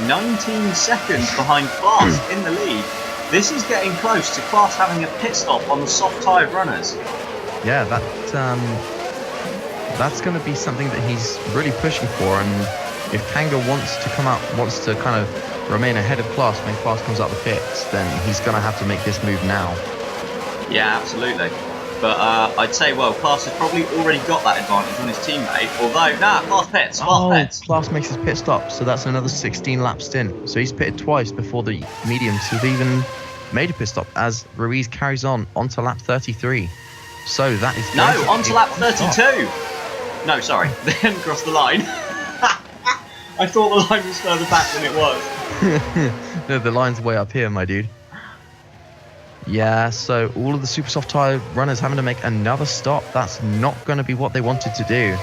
19 seconds behind Klaas in the lead. This is getting close to Klaas having a pit stop on the soft tyred runners. Yeah, that's going to be something that he's really pushing for, and if Kanga wants to kind of remain ahead of Klaas when Klaas comes out the pits, then he's going to have to make this move now. Yeah, absolutely. But I'd say, Klaas has probably already got that advantage on his teammate, although, Klaas pits, pits. Klaas makes his pit stop, so that's another 16 lap stint. So he's pitted twice before the mediums have even made a pit stop, as Ruiz carries on onto lap 33. So that is... No, onto lap 32! No, sorry, they hadn't crossed the line. I thought the line was further back than it was. No, the line's way up here, my dude. Yeah, so all of the super soft tyre runners having to make another stop. That's not going to be what they wanted to do.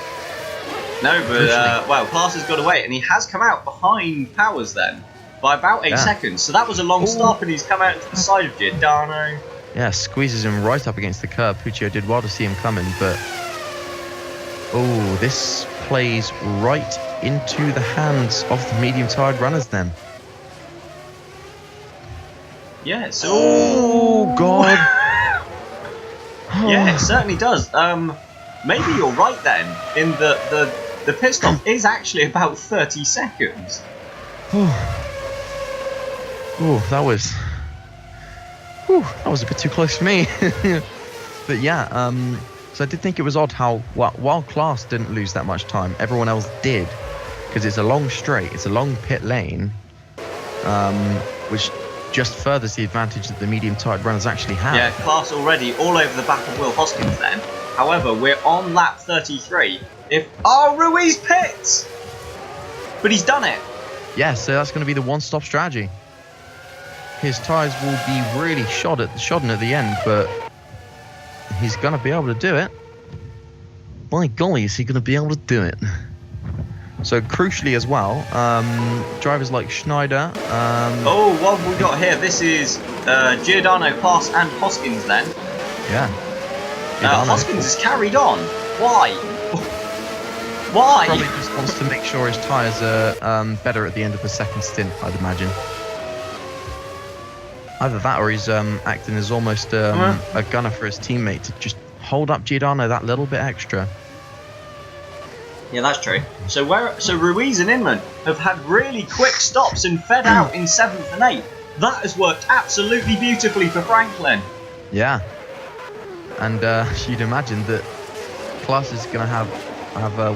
No, but, well, Class has got to wait, and he has come out behind Powers then by about 8 seconds. So that was a long stop, and he's come out to the side of Giordano. Yeah, squeezes him right up against the curb. Puccio did well to see him coming, but... Oh, this plays right into the hands of the medium-tired runners then. Yes. Oh, God. Yeah, it certainly does. Maybe you're right then, in the pit stop is actually about 30 seconds. Oh, that was a bit too close for me. But yeah, so I did think it was odd how while Class didn't lose that much time, everyone else did, because it's a long straight, it's a long pit lane, which just furthers the advantage that the medium-tired runners actually have. Yeah, Class already all over the back of Will Hoskins then. However, we're on lap 33. Ruiz pits! But he's done it. Yeah, so that's going to be the one-stop strategy. His tyres will be really shodden at the end, but he's going to be able to do it. By golly, is he going to be able to do it? So crucially as well, drivers like Schneider... what have we got here? This is Giordano, Class and Hoskins then. Yeah. Hoskins is carried on. Why? Why? Probably just wants to make sure his tyres are better at the end of the second stint, I'd imagine. Either that or he's acting as almost a gunner for his teammate to just hold up Giordano that little bit extra. Yeah, that's true. So Ruiz and Inman have had really quick stops and fed out in 7th and 8th. That has worked absolutely beautifully for Franklin. Yeah. And you'd imagine that Class is going to have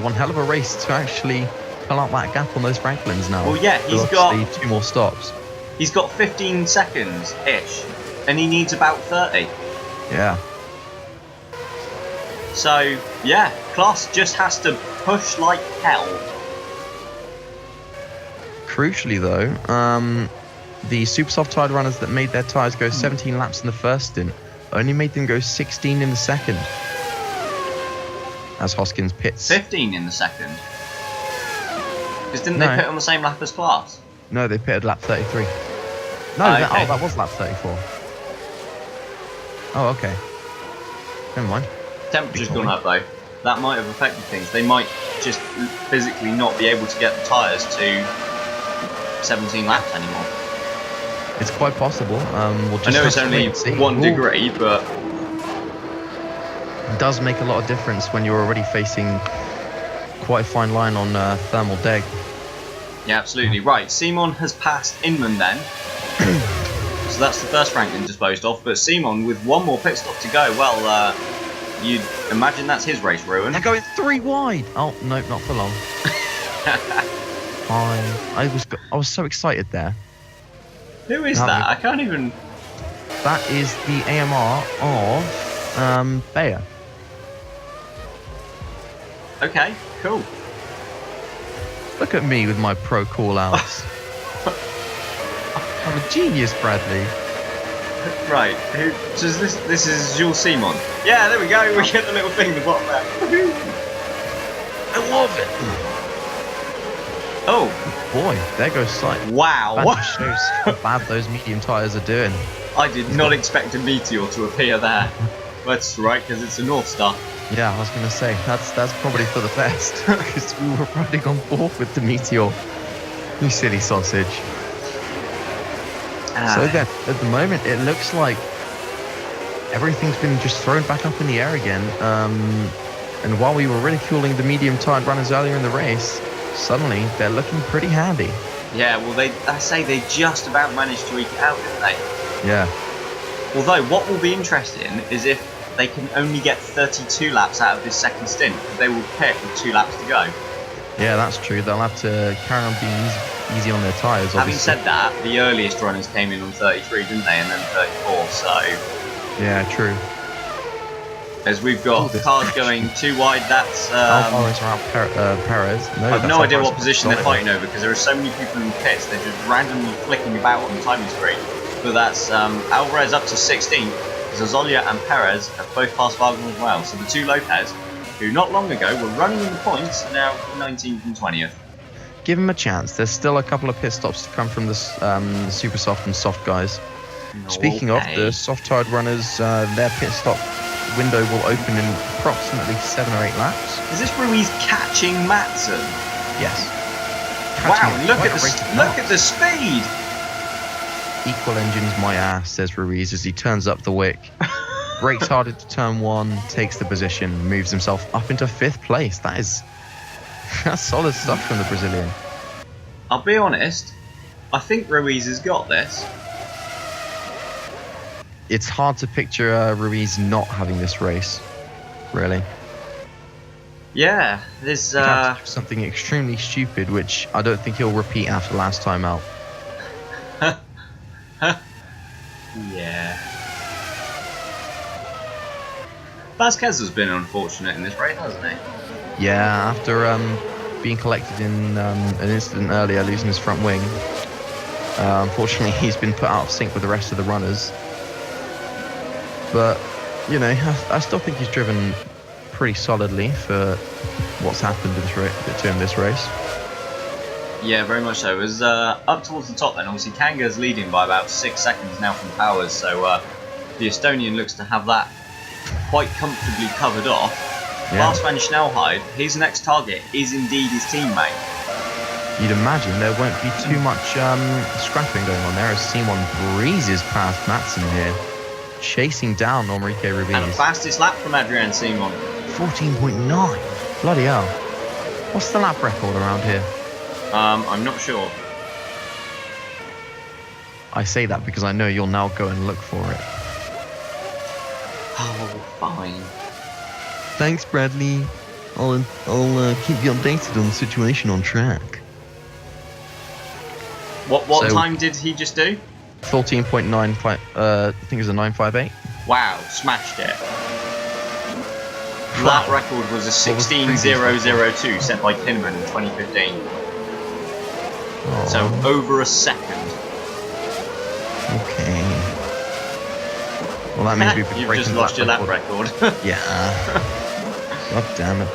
one hell of a race to actually pull out that gap on those Franklins now. Well, yeah, he's got 2 more stops. He's got 15 seconds-ish, and he needs about 30. Yeah. So, yeah, Class just has to push like hell. Crucially, though, the super soft tyre runners that made their tyres go 17 laps in the first stint only made them go 16 in the second. As Hoskins pits. 15 in the second? Because didn't they pit on the same lap as Class? No, they pitted lap 33. No, okay. that was lap 34. Oh, okay. Never mind. Temperature's gone up though. That might have affected things. They might just physically not be able to get the tyres to 17 laps anymore. It's quite possible. We'll just I know it's only 1 degree, but... It does make a lot of difference when you're already facing quite a fine line on thermal deg. Yeah, absolutely. Right, Simon has passed Inman then. So that's the first Franklin disposed of, but Simon with 1 more pit stop to go, well, you'd imagine that's his race ruined. They're going 3 wide! Oh, no, not for long. I was so excited there. Who is that? I can't even... That is the AMR of Bayer. Okay, cool. Look at me with my pro call-outs. I'm a genius, Bradley. Right, so this is Jules Simon. Yeah, there we go, we get the little thing at the bottom there. I love it. Oh. Boy, there goes sight. Wow. That just shows how bad those medium tyres are doing. I did not expect a meteor to appear there. That's right, because it's a North Star. Yeah, I was going to say, that's probably for the best. Because we were riding on board with the meteor. You silly sausage. So then, at the moment, it looks like everything's been just thrown back up in the air again. And while we were ridiculing the medium-tired runners earlier in the race, suddenly they're looking pretty handy. Yeah, well, they just about managed to eke it out, didn't they? Yeah. Although, what will be interesting is if they can only get 32 laps out of this second stint, because they will pit with 2 laps to go. Yeah, that's true. They'll have to carry on being easy on their tyres, obviously. Having said that, the earliest runners came in on 33, didn't they? And then 34, so... Yeah, true. As we've got cars going too wide, that's... Alvarez around Perez. No, I've no idea what position they're fighting over, because there are so many people in the pits, they're just randomly flicking about on the timing screen. but that's Alvarez up to 16th. Zazolia and Perez have both passed Wagner as well. So the two Lopez, who not long ago were running in the points, are now 19th and 20th. Give him a chance. There's still a couple of pit stops to come from the super soft and soft guys. Speaking of the soft-tired runners, their pit stop window will open in approximately 7 or 8 laps. Is this Ruiz catching Matson? Yes. Wow! Look at the speed. Equal engines, my ass, says Ruiz as he turns up the wick. Brakes hard into turn 1, takes the position, moves himself up into 5th place. That's solid stuff from the Brazilian. I'll be honest, I think Ruiz has got this. It's hard to picture Ruiz not having this race, really. Yeah, there's He'd have to do something extremely stupid, which I don't think he'll repeat after last time out. Yeah. Vasquez has been unfortunate in this race, hasn't he? Yeah, after being collected in an incident earlier, losing his front wing, unfortunately he's been put out of sync with the rest of the runners. But, you know, I still think he's driven pretty solidly for what's happened to him this race. Yeah, very much so. It was up towards the top then. Obviously, Kanga's leading by about 6 seconds now from Powers, so the Estonian looks to have that quite comfortably covered off. Yeah. Lars van Schnellheid, his next target is indeed his teammate. You'd imagine there won't be too much scrapping going on there as Simon breezes past Matson here, chasing down Enrique Ruiz. And the fastest lap from Adrian Simon. 14.9. Bloody hell. What's the lap record around here? I'm not sure. I say that because I know you'll now go and look for it. Oh, fine. Thanks, Bradley. I'll keep you updated on the situation on track. What time did he just do? 14.95. I think it was a 958. Wow, smashed it. That record was a 16.002 set by Kinnaman in 2015. Oh. So over a second. Okay. Well, that means we've been You've breaking just the lost your lap record. record. Yeah. God damn it.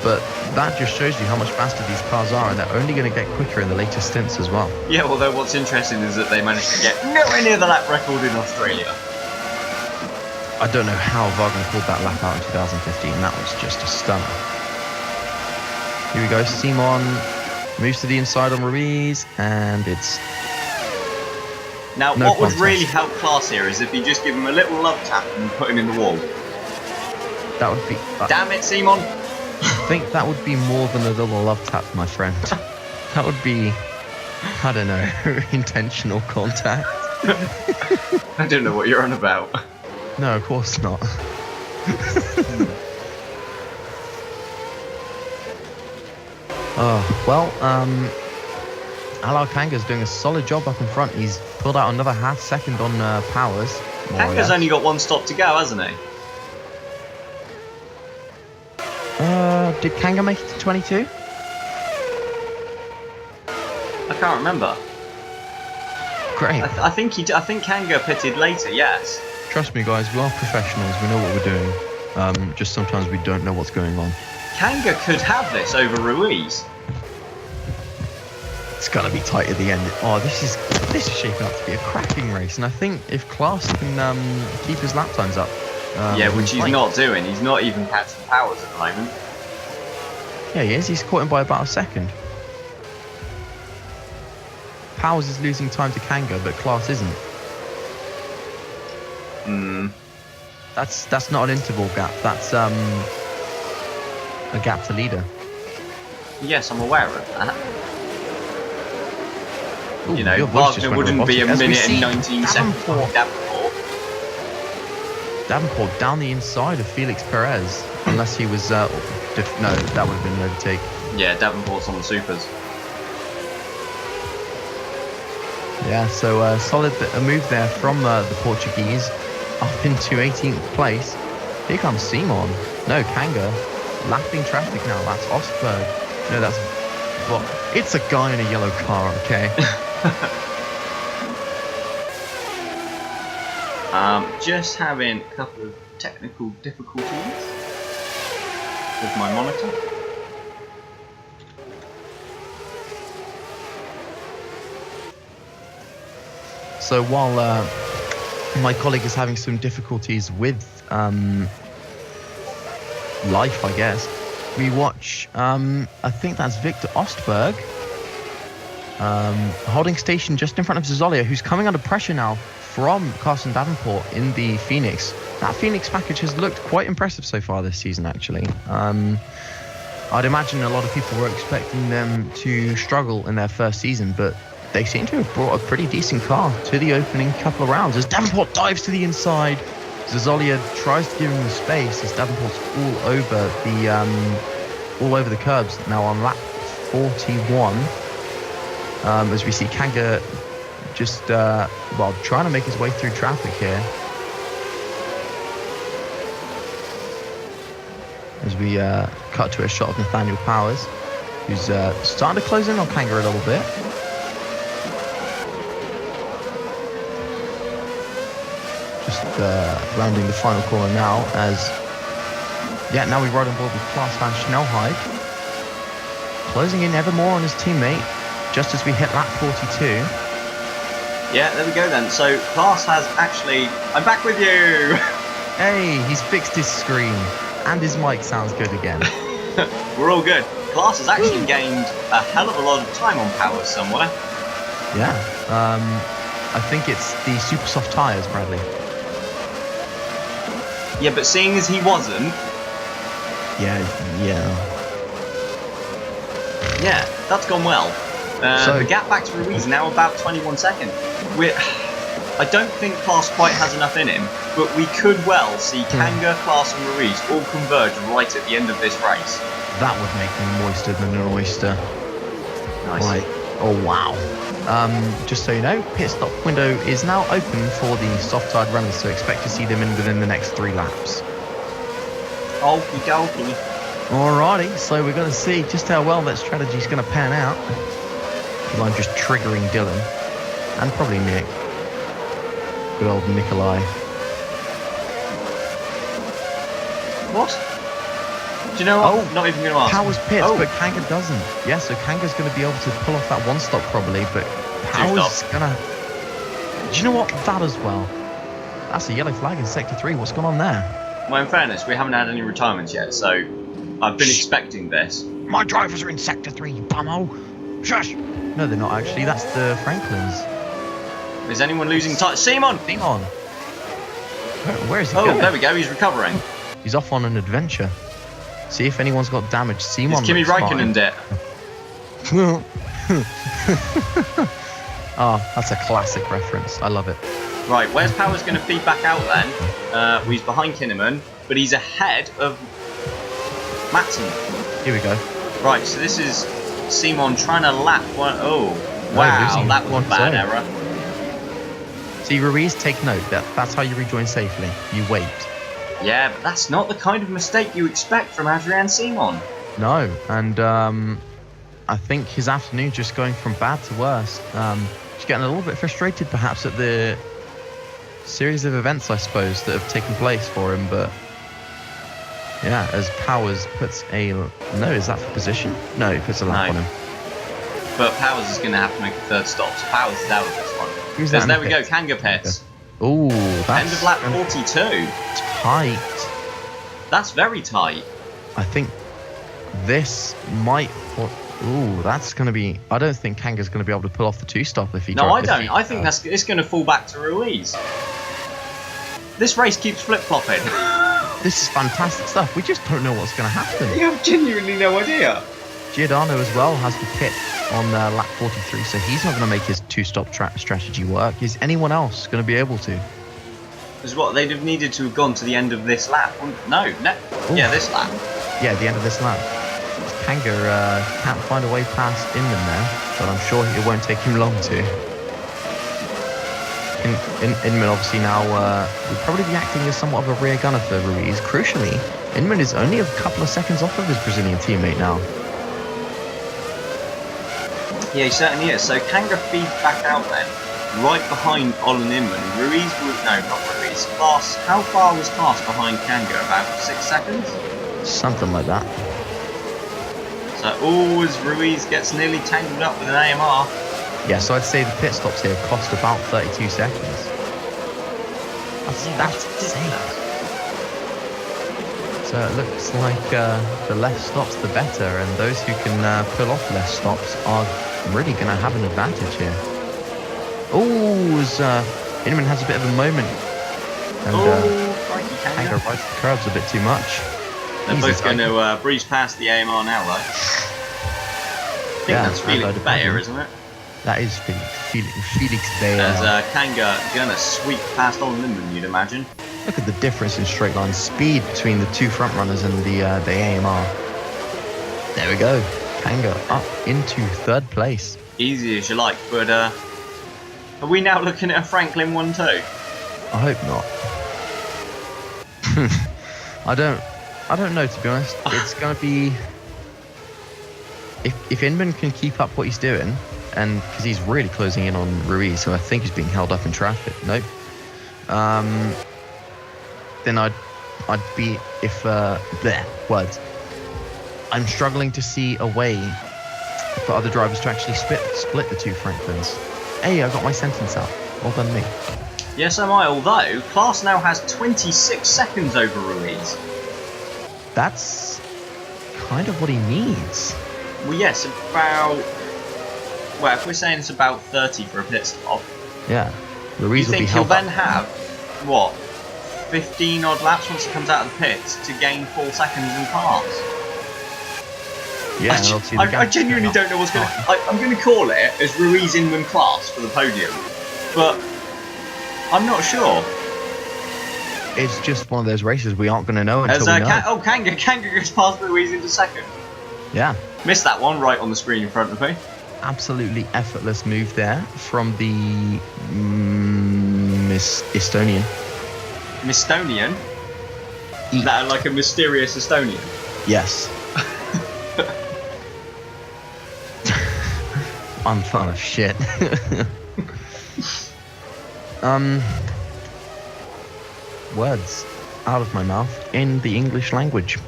But that just shows you how much faster these cars are, and they're only going to get quicker in the later stints as well. Yeah, although what's interesting is that they managed to get nowhere near the lap record in Australia. I don't know how Wagner pulled that lap out in 2015. That was just a stunner. Here we go. Simon moves to the inside on Ruiz, and it's... Now, No what contest. would really help class here is if you just give him a little love tap and put him in the wall. That would be... Damn it, Simon! I think that would be more than a little love tap, my friend. That would be, I don't know, intentional contact. I don't know what you're on about. No, of course not. Oh, well, Alao Kanga's doing a solid job up in front. He's pulled out another half second on Powers. Kanga's only got one stop to go, hasn't he? Did Kanga make it to 22? I can't remember. Great. I think Kanga pitted later. Yes. Trust me, guys, we are professionals. We know what we're doing. Just sometimes we don't know what's going on. Kanga could have this over Ruiz. It's gonna be tight at the end. Oh, this is shaping up to be a cracking race, and I think if Klaas can keep his lap times up. Yeah, which he's not doing. He's not even catching Powers at the moment. Yeah, he is. He's caught him by about a second. Powers is losing time to Kanga, but Klaas isn't. That's not an interval gap. That's a gap to leader. Yes, I'm aware of that. Ooh, You know, your voice just Wagner went wouldn't be a robotic. As we minute and see 19 seconds behind Davenport down the inside of Felix Perez, unless he was. No, that would have been an overtake. Yeah, Davenport's on the supers. Yeah, so solid a move there from the Portuguese up into 18th place. Here comes Simon. No, Kanga. Lapping traffic now. That's Osberg. No, that's but it's a guy in a yellow car, okay? Just having a couple of technical difficulties with my monitor. So while my colleague is having some difficulties with life, I guess, we watch, I think that's Victor Ostberg, holding station just in front of Zazolia, who's coming under pressure now from Carson Davenport in the Phoenix. That Phoenix package has looked quite impressive so far this season, actually. I'd imagine a lot of people were expecting them to struggle in their first season, but they seem to have brought a pretty decent car to the opening couple of rounds. As Davenport dives to the inside, Zazolia tries to give him the space as Davenport's all over the curbs now on lap 41. As we see Kanga just trying to make his way through traffic here. As we cut to a shot of Nathaniel Powers, who's starting to close in on Kanga a little bit. Just rounding the final corner now as... Yeah, now we ride on board with Klaas van Snelheid. Closing in ever more on his teammate, just as we hit lap 42. Yeah, there we go then. So Klaas has actually... I'm back with you! Hey, he's fixed his screen. And his mic sounds good again. We're all good. Klaas has actually gained a hell of a lot of time on Powers somewhere. Yeah. I think it's the super soft tyres, Bradley. Yeah, but seeing as he wasn't... Yeah. Yeah, that's gone well. So the gap back to Ruiz is now about 21 seconds. I don't think Klaas quite has enough in him, but we could well see Kanga, Klaas and Ruiz all converge right at the end of this race. That would make me moister than an oyster. Nice. Like, oh wow. Just so you know, pit stop window is now open for the soft tire runners, so expect to see them in within the next 3 laps. Okie dokie. Alrighty, so we're going to see just how well that strategy is going to pan out. I'm just triggering Dylan and probably Nick. Good old Nikolai. What? Do you know what? Oh, not even going to ask. Powers pits, but Kanga doesn't. Yeah, so Kanga's going to be able to pull off that 1 stop probably, but Powers going to... Do you know what? That as well. That's a yellow flag in Sector 3. What's going on there? Well, in fairness, we haven't had any retirements yet, so I've been expecting this. My drivers are in Sector 3, you bummo. Shush! No, they're not actually. That's the Franklins. Is anyone losing time? Simon! Where is he going? Oh, there we go. He's recovering. He's off on an adventure. See if anyone's got damage. Simon. Is Kimi Räikkönen it? Oh, that's a classic reference. I love it. Right, where's Powers going to feed back out then? He's behind Kinnaman, but he's ahead of Matson. Here we go. Right, so this is Simon trying to lap one. Oh, wow, that was a bad error. See, Ruiz, take note. That's how you rejoin safely. You wait. Yeah, but that's not the kind of mistake you expect from Adrian Simon. No, and I think his afternoon just going from bad to worse. He's getting a little bit frustrated perhaps at the series of events, I suppose, that have taken place for him, but yeah, as Powers puts a... No, is that for position? No, he puts a lap on him. But Powers is going to have to make a 3rd stop, so Powers is out of this one. Who's that? There we go, Kanga pits. Ooh, that's... End of lap 42. Tight. That's very tight. I think this might... Ooh, that's going to be... I don't think Kanga's going to be able to pull off the 2-stop if he... No, I don't. I think it's going to fall back to Ruiz. This race keeps flip-flopping. This is fantastic stuff. We just don't know what's going to happen. You have genuinely no idea. Giordano as well has the pit on lap 43, so he's not going to make his 2-stop strategy work. Is anyone else going to be able to? Because what, they'd have needed to have gone to the end of this lap. No. Ooh. Yeah, this lap. Yeah, the end of this lap. Kanga can't find a way past Inman there, but I'm sure it won't take him long to. Inman obviously now will probably be acting as somewhat of a rear gunner for Ruiz. Crucially, Inman is only a couple of seconds off of his Brazilian teammate now. Yeah, he certainly is. So Kanga feeds back out then, right behind Olin Inman. Ruiz was, no, not Ruiz. Klaas, how far was Klaas behind Kanga? About 6 seconds? Something like that. So as Ruiz gets nearly tangled up with an AMR. Yeah, so I'd say the pit stops here cost about 32 seconds. That's insane. So it looks like the less stops the better, and those who can pull off less stops are really going to have an advantage here. Inman has a bit of a moment. And Kanga rides the curves a bit too much. They're both going to breeze past the AMR now, right? I think that's Felix Bayer, isn't it? That is Felix Bayer. As Kanga going to sweep past Olin Inman, you'd imagine. Look at the difference in straight line speed between the two front runners and the AMR. There we go. Kanga up into 3rd place. Easy as you like, but are we now looking at a Franklin 1-2? I hope not. I don't know, to be honest. It's going to be... If Inman can keep up what he's doing, and because he's really closing in on Ruiz, so I think he's being held up in traffic. Nope. Then I'd be words. I'm struggling to see a way for other drivers to actually split the two Franklins. Hey, I got my sentence out. Well done me. Yes, am I. Although Klaas now has 26 seconds over Ruiz. That's kind of what he needs. Well, yes, about. Well, if we're saying it's about 30 for a pit stop. Yeah. Ruiz you will think be he'll held then up. have what? 15 odd laps once he comes out of the pits to gain 4 seconds in Klaas. Yeah, I genuinely don't know what's going to... I'm going to call it as Ruiz Inman Klaas for the podium, but I'm not sure. It's just one of those races we aren't going to know until we know. Kanga goes past Ruiz into 2nd. Yeah. Missed that one right on the screen in front of me. Absolutely effortless move there from the Miss Estonian. Mistonian? Is that like a mysterious Estonian? Yes. I'm full of shit. Words out of my mouth in the English language.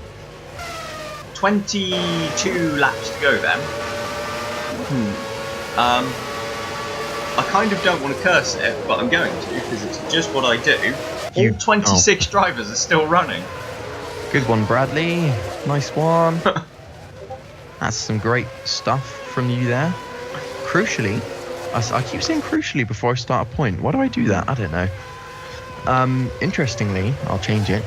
22 laps to go then. I kind of don't want to curse it, but I'm going to because it's just what I do. All 26 drivers are still running. Good one, Bradley. Nice one. That's some great stuff from you there. Crucially, I keep saying crucially before I start a point. Why do I do that? I don't know. Interestingly, I'll change it.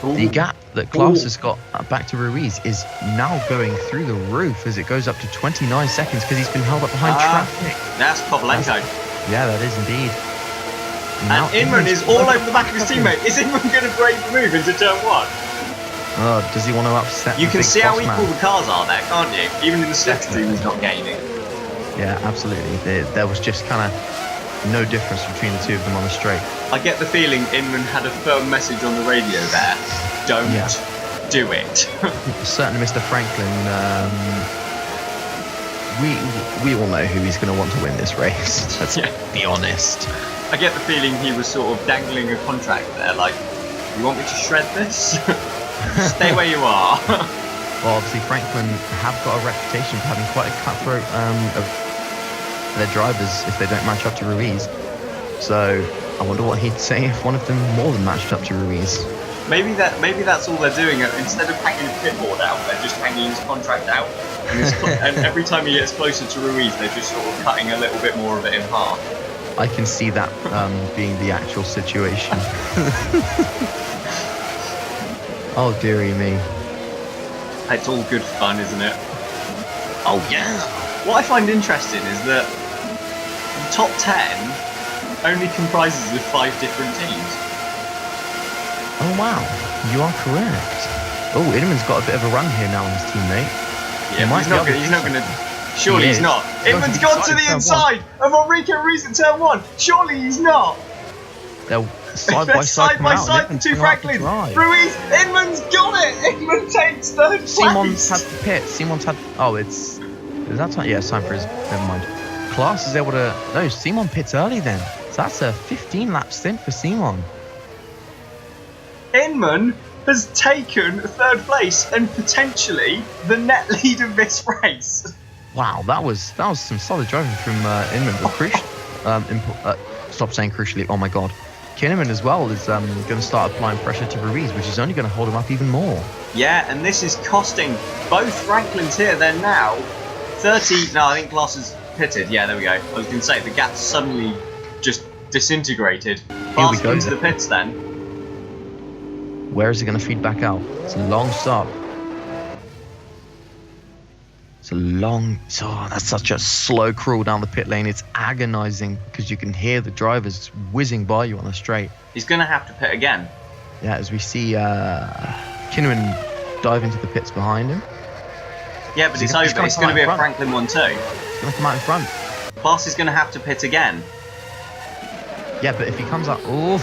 Ooh. The gap that Klaas has got back to Ruiz is now going through the roof as it goes up to 29 seconds because he's been held up behind traffic. That's Kovalenko. Yeah, that is indeed. And Inman is all over the back of his teammate. Is Inman going to break the move into turn 1? Oh, does he want to upset You can see how equal man? the cars are there, can't you? Even in the slipstream, he's not gaining. Yeah, absolutely. There was just kind of no difference between the two of them on the straight. I get the feeling Inman had a firm message on the radio there. Don't do it. Certainly, Mr. Franklin. We all know who he's going to want to win this race. Let's be honest. I get the feeling he was sort of dangling a contract there, like, you want me to shred this? Stay where you are. Well, obviously Franklin have got a reputation for having quite a cutthroat of their drivers if they don't match up to Ruiz. So I wonder what he'd say if one of them more than matched up to Ruiz. Maybe that's all they're doing. Instead of hanging his pitboard out, they're just hanging his contract out. And every time he gets closer to Ruiz, they're just sort of cutting a little bit more of it in half. I can see that being the actual situation. Oh, dearie me. It's all good fun, isn't it? Oh, yeah. What I find interesting is that the top 10 only comprises of 5 different teams. Oh, wow. You are correct. Oh, Inman's got a bit of a run here now on his teammate. Yeah, he's not going to... Surely he's not. Inman's gone to the inside of Enrique Ruiz at turn 1. Surely he's not. They'll side by side the two Franklins. Ruiz, Inman's got it. Inman takes third place. Simon's had the pit. Simon's had... Oh, it's Is that time? Yeah, it's time for his. Never mind. Class is able to. No, Simon pits early then. So that's a 15-lap stint for Simon. Inman has taken third place and potentially the net lead of this race. Wow, that was some solid driving from Inman. But stop saying crucially. Oh my God. Kinnaman as well is going to start applying pressure to Ruiz, which is only going to hold him up even more. Yeah, and this is costing both Franklins here. They're now 30. No, I think Glass is pitted. Yeah, there we go. I was going to say the gap suddenly just disintegrated. Glass into the pits then. Where is it going to feed back out? It's a long stop. It's a long... Oh, that's such a slow crawl down the pit lane. It's agonizing because you can hear the drivers whizzing by you on the straight. He's going to have to pit again. Yeah, as we see Kinnaman dive into the pits behind him. Yeah, but it's over. It's going to be a Franklin one too. He's going to come out in front. Class is going to have to pit again. Yeah, but if he comes up... Oh,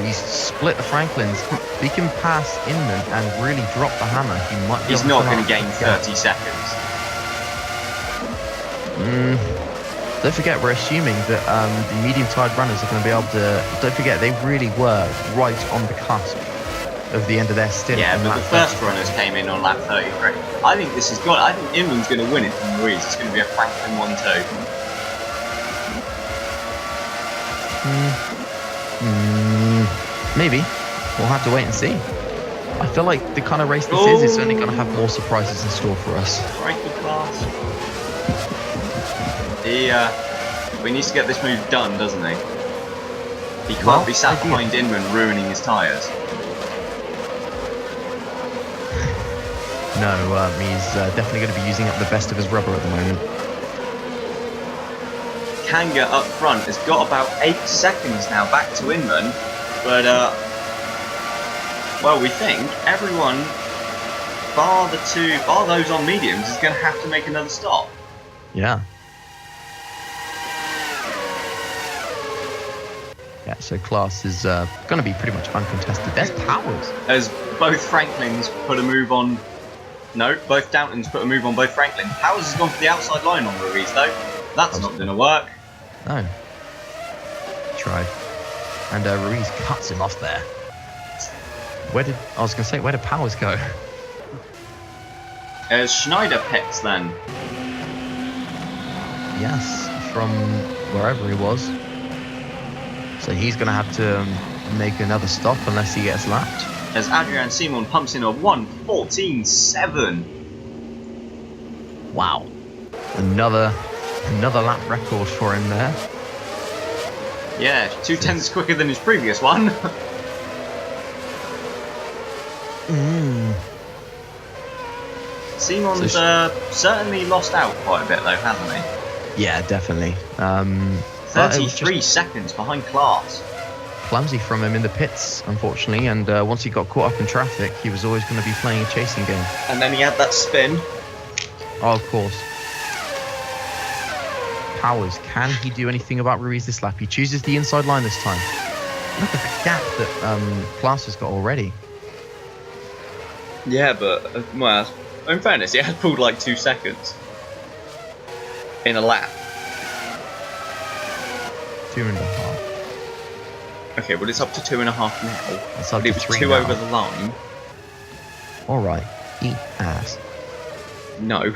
he's split the Franklins. If he can pass Inman and really drop the hammer, he might be He's not going to gain 30 seconds. Don't forget, we're assuming that the medium-tired runners are going to be able to... Don't forget, they really were right on the cusp of the end of their stint. Yeah, but the first runners came in on lap 33. I think this is good. I think Inman's going to win it from Ruiz. It's going to be a Franklin 1-2. Maybe. We'll have to wait and see. I feel like the kind of race this is, it's only going to have more surprises in store for us. Crikey, Class. He needs to get this move done, doesn't he? He can't be sat behind Inman ruining his tyres. No, he's definitely going to be using up the best of his rubber at the moment. Kanga up front has got about 8 seconds now back to Inman, but well, we think everyone bar those on mediums is going to have to make another stop. Yeah. Yeah, so Class is going to be pretty much uncontested. There's Powers. As both Franklins put a move on... No, both Downtons put a move on both Franklin. Powers has gone for the outside line on Ruiz, though. That's not going to work. No. Tried. And Ruiz cuts him off there. Where did Powers go? As Schneider pits then. Yes, from wherever he was. So he's going to have to make another stop unless he gets lapped. As Adrian Simon pumps in a 1:14.7. Wow. Another lap record for him there. Yeah, 2/10 quicker than his previous one. Simon's certainly lost out quite a bit though, hasn't he? Yeah, definitely. 33 seconds behind Class. Clumsy from him in the pits, unfortunately, and once he got caught up in traffic, he was always going to be playing a chasing game. And then he had that spin. Oh, of course. Powers, can he do anything about Ruiz this lap? He chooses the inside line this time. Look at the gap that Class has got already. Yeah, but, well, in fairness, he had pulled like 2 seconds in a lap. 2.5. Okay, well, it's up to 2.5 now. It's up but to it was 3 2 now. over the line. Alright, eat ass. No.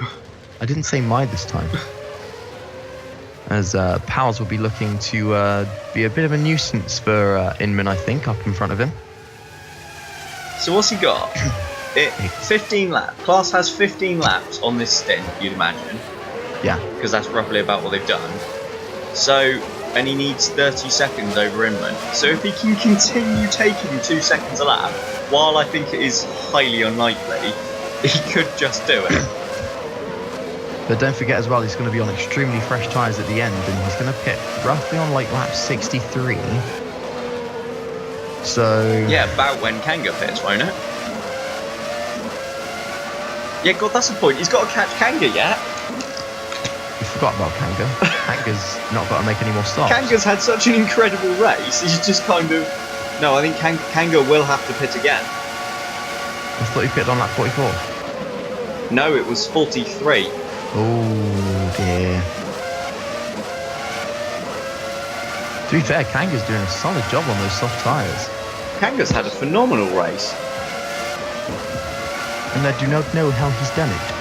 I didn't say my this time. As Powers will be looking to be a bit of a nuisance for Inman, I think, up in front of him. So what's he got? 15 laps. Class has 15 laps on this stint, you'd imagine. Yeah. Because that's roughly about what they've done. So, and he needs 30 seconds over Inman. So if he can continue taking 2 seconds a lap, while I think it is highly unlikely, he could just do it. But don't forget as well, he's going to be on extremely fresh tyres at the end, and he's going to pit roughly on like lap 63. So... Yeah, about when Kanga pits, won't it? Yeah, God, that's the point. He's got to catch Kanga yet. You forgot about Kanga. Kanga's not got to make any more stops. Kanga's had such an incredible race. He's just kind of... No, I think Kanga will have to pit again. I thought he pitted on lap 44. No, it was 43. Oh dear. To be fair, Kanga's doing a solid job on those soft tyres. Kanga's had a phenomenal race. And I do not know how he's done it.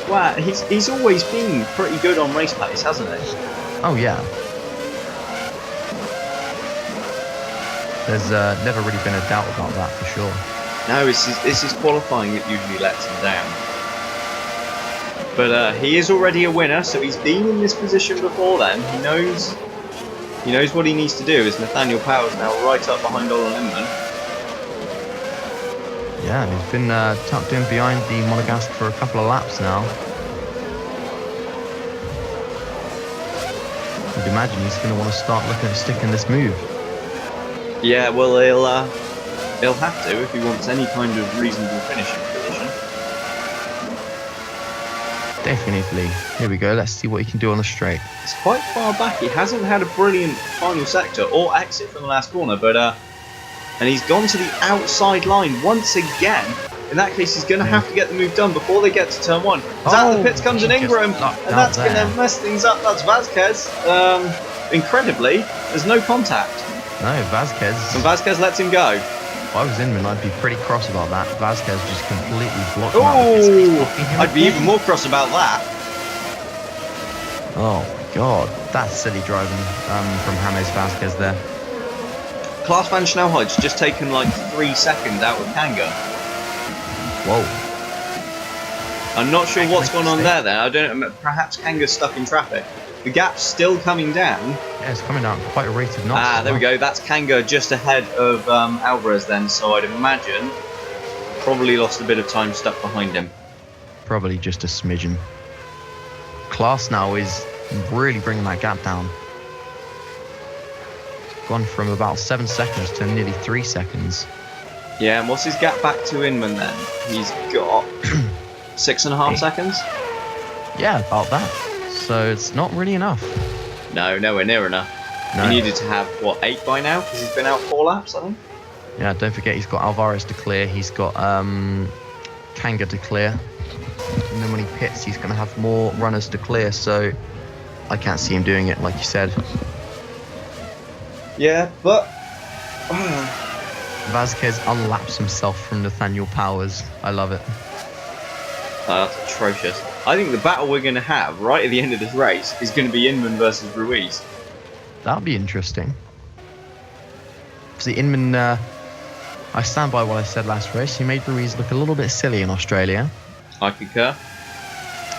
Wow, he's always been pretty good on race pace, hasn't he? Oh yeah. There's never really been a doubt about that for sure. No, it's his qualifying that usually lets him down. But he is already a winner, so he's been in this position before then. He knows what he needs to do, as Nathaniel Powers now right up behind Olin Inman. Yeah, and he's been tucked in behind the Monegasque for a couple of laps now. I'd imagine he's going to want to start looking at sticking this move. Yeah, well, he'll have to if he wants any kind of reasonable finishing position. Definitely. Here we go. Let's see what he can do on the straight. It's quite far back. He hasn't had a brilliant final sector or exit from the last corner, but and he's gone to the outside line once again. In that case, he's going to have to get the move done before they get to turn one. Out of the pits comes an Ingram, and that's going to mess things up. That's Vasquez. Incredibly, there's no contact. No, Vasquez. And Vasquez lets him go. If I was Inman, I'd be pretty cross about that. Vasquez just completely blocked him Oh, out. I'd be even more cross about that. Oh, God. That's silly driving from James Vasquez there. Klaas van Snelheid's just taken like 3 seconds out of Kanga. Whoa. I'm not sure what's gone on there then. I don't know. Perhaps Kanga's stuck in traffic. The gap's still coming down. Yeah, it's coming out quite a rate of knots. Ah, there we go. That's Kanga just ahead of Alvarez then. So I'd imagine probably lost a bit of time stuck behind him. Probably just a smidgen. Klaas now is really bringing that gap down. Gone from about 7 seconds to nearly 3 seconds. Yeah, and what's his gap back to Inman then? He's got 6.5 seconds? Yeah, about that. So it's not really enough. No, nowhere near enough. No. He needed to have, what, 8 by now? Because he's been out 4 laps, I think? Yeah, don't forget he's got Alvarez to clear. He's got Kanga to clear. And then when he pits, he's going to have more runners to clear. So I can't see him doing it, like you said. Yeah, but... Vasquez unlaps himself from Nathaniel Powers. I love it. Oh, that's atrocious. I think the battle we're going to have right at the end of this race is going to be Inman versus Ruiz. That'll be interesting. See, Inman, I stand by what I said last race. He made Ruiz look a little bit silly in Australia. I concur.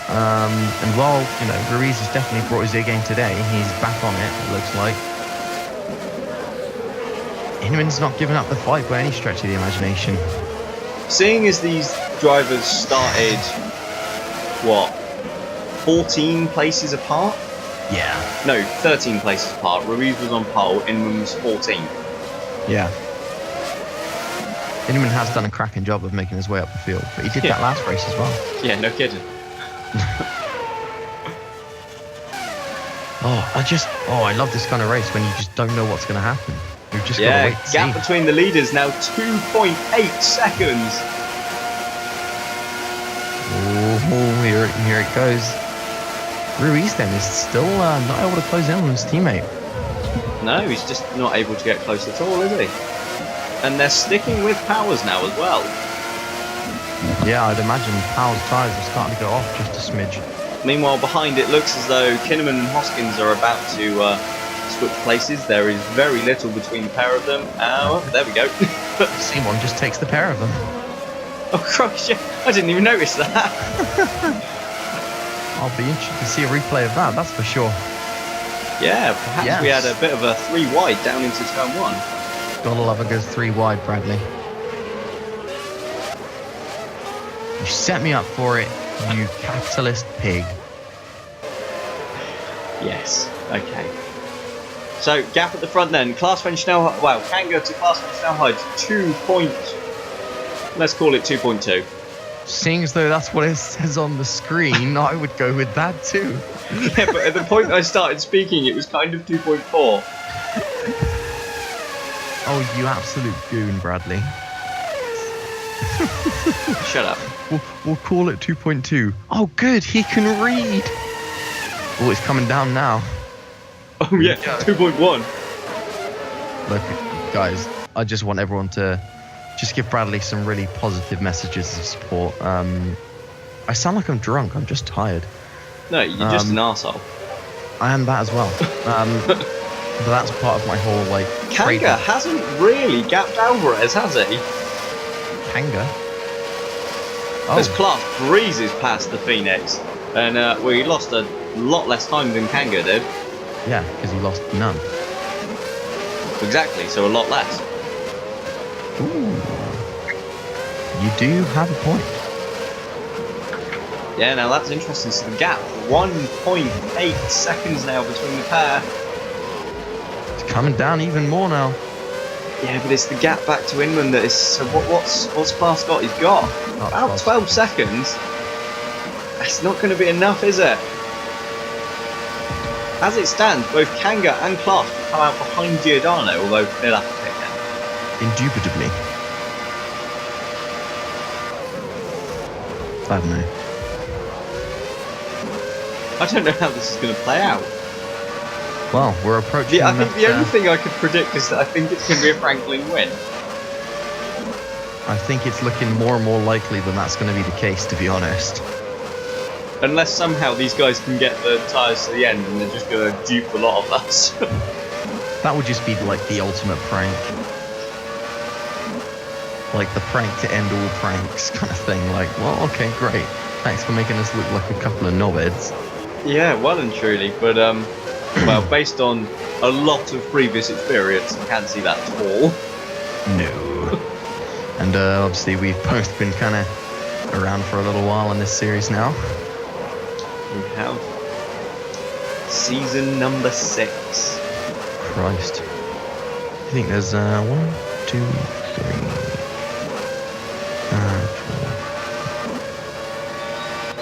And while, you know, Ruiz has definitely brought his A game today, he's back on it looks like. Inman's not giving up the fight by any stretch of the imagination. Seeing as these drivers started, what, 14 places apart? Yeah. No, 13 places apart. Ruiz was on pole, Inman was 14. Yeah. Inman has done a cracking job of making his way up the field, but he did that last race as well. Yeah, no kidding. I love this kind of race when you just don't know what's going to happen. We've just got to wait to gap see. between the leaders now 2.8 seconds. Oh, here it goes. Ruiz then is still not able to close in on his teammate. No, he's just not able to get close at all, is he? And they're sticking with Powers now as well. Yeah, I'd imagine Powers' tyres are starting to go off just a smidge. Meanwhile, behind it looks as though Kinnaman and Hoskins are about to switch places. There is very little between the pair of them. Oh, there we go. Simon just takes the pair of them. Oh, Christ, yeah. I didn't even notice that. I'll be interested to see a replay of that, that's for sure. Yeah, perhaps we had a bit of a 3 wide down into turn 1. Gotta love it goes 3 wide, Bradley. You set me up for it, you capitalist pig. Yes, okay. So, gap at the front then. Klaas van Snelheid, well, Kanga to Klaas van Snelheid, let's call it 2.2. Seeing as though that's what it says on the screen, I would go with that too. Yeah, but at the point I started speaking, it was kind of 2.4. Oh, you absolute goon, Bradley. Shut up. We'll call it 2.2. Oh, good. He can read. Oh, it's coming down now. Oh yeah, 2.1. Look, guys, I just want everyone to just give Bradley some really positive messages of support. I sound like I'm drunk. I'm just tired. No, you're just an arsehole. I am that as well. But that's part of my whole, like... Kanga hasn't really gapped Alvarez, has he? Kanga? As Clark breezes past the Phoenix, and well, he lost a lot less time than Kanga did. Yeah, because he lost none. Exactly, so a lot less. Ooh. You do have a point. Yeah, now that's interesting. So the gap, 1.8 seconds now between the pair. It's coming down even more now. Yeah, but it's the gap back to Inman that is. So what's Clark got? He's got about 12 seconds. That's not going to be enough, is it? As it stands, both Kanga and Clark come out behind Giordano, although they'll have to pick him. Indubitably. I don't know. I don't know how this is going to play out. Well, we're approaching. I think the only thing I could predict is that I think it's going to be a Franklin win. I think it's looking more and more likely than that's going to be the case, to be honest. Unless somehow these guys can get the tyres to the end and they're just going to dupe a lot of us. That would just be like the ultimate prank. Like the prank to end all pranks kind of thing. Like, well, okay, great. Thanks for making us look like a couple of knobheads. Yeah, well and truly. But, well, based on a lot of previous experience, I can't see that at all. No. And obviously we've both been kind of around for a little while in this series now. We have season number 6. Christ. I think there's 1, 2, 3.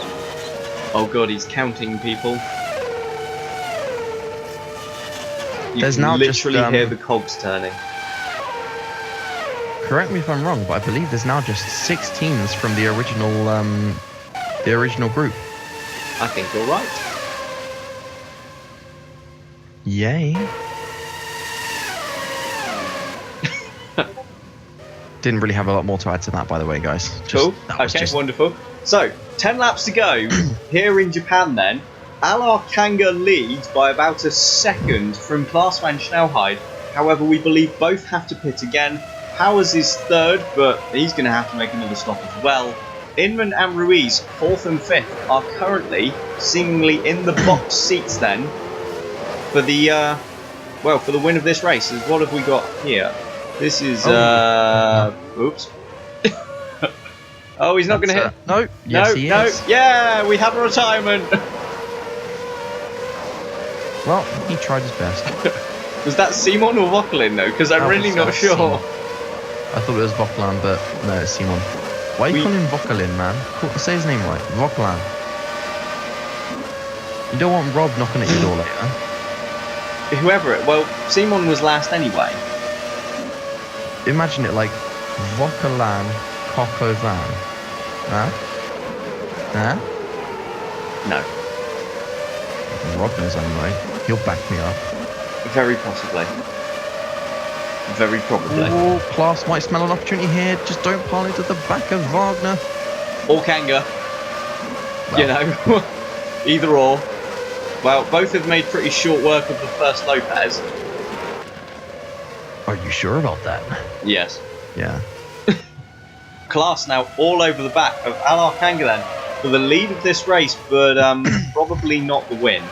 4. Oh god, he's counting people. You There's can now literally just, hear the cogs turning. Correct me if I'm wrong, but I believe there's now just 6 teams from the original group. I think you're right. Yay. Didn't really have a lot more to add to that, by the way, guys. Cool. Okay, wonderful. So, 10 laps to go here in Japan then. Alar Kanga leads by about a second from Klaas van Snelheid. However, we believe both have to pit again. Powers is third, but he's going to have to make another stop as well. Inman and Ruiz, 4th and 5th, are currently seemingly in the box seats then for the well, for the win of this race. What have we got here? This is oops. Oh, he's not going to hit. No. Yes, he is. Yeah, we have a retirement. Well, he tried his best. Was that Simon or Vauquelin though? Because I'm really not sure. Simon. I thought it was Vauquelin, but no, it's Simon. Why are you calling him Vauquelin, man? Say his name right. Vauquelin. You don't want Rob knocking at your door later. Whoever it... Well, Simon was last anyway. Imagine it like Vauquelin Cocovan. Huh? Huh? No. Rob knows I'm right. He'll back me up. Very possibly. Very probably. Oh, Klaas might smell an opportunity here. Just don't pile into the back of Wagner. Or Kanga. Well. You know, either or. Well, both have made pretty short work of the first Lopez. Are you sure about that? Yes. Yeah. Klaas now all over the back of Alar Kanga then for the lead of this race, but probably not the win.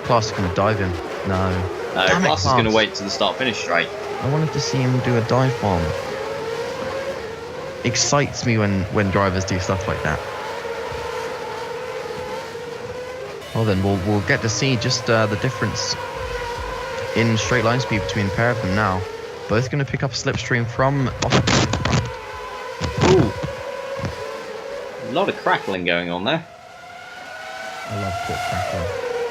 Klaas is going to dive him. No. No, Klaas is going to wait to the start-finish straight. I wanted to see him do a dive bomb. Excites me when drivers do stuff like that. Well then, we'll get to see just the difference in straight line speed between a pair of them now. Both going to pick up a slipstream from... Ooh. A lot of crackling going on there. I love pork crackling.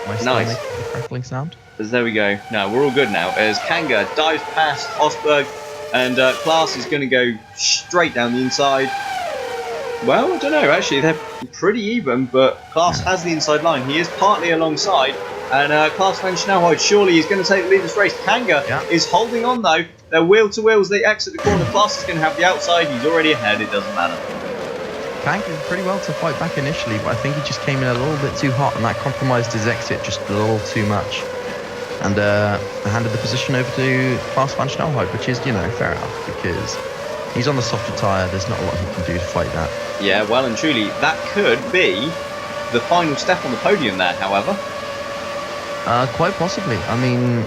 Am I still making the crackling sound? There we go. No, we're all good now. As Kanga dives past Osberg, and Klaas is going to go straight down the inside. Well, I don't know. Actually, they're pretty even, but Klaas has the inside line. He is partly alongside, and Klaas van Snelhout surely he's going to take the lead of this race. Kanga is holding on though. They're wheel to wheel as they exit the corner. Klaas is going to have the outside. He's already ahead. It doesn't matter. Kanga did pretty well to fight back initially, but I think he just came in a little bit too hot, and that compromised his exit just a little too much. And handed the position over to Klaas van Snelhout, which is, fair enough, because he's on the softer tyre. There's not a lot he can do to fight that. Yeah, well and truly, that could be the final step on the podium there, however. Quite possibly. I mean,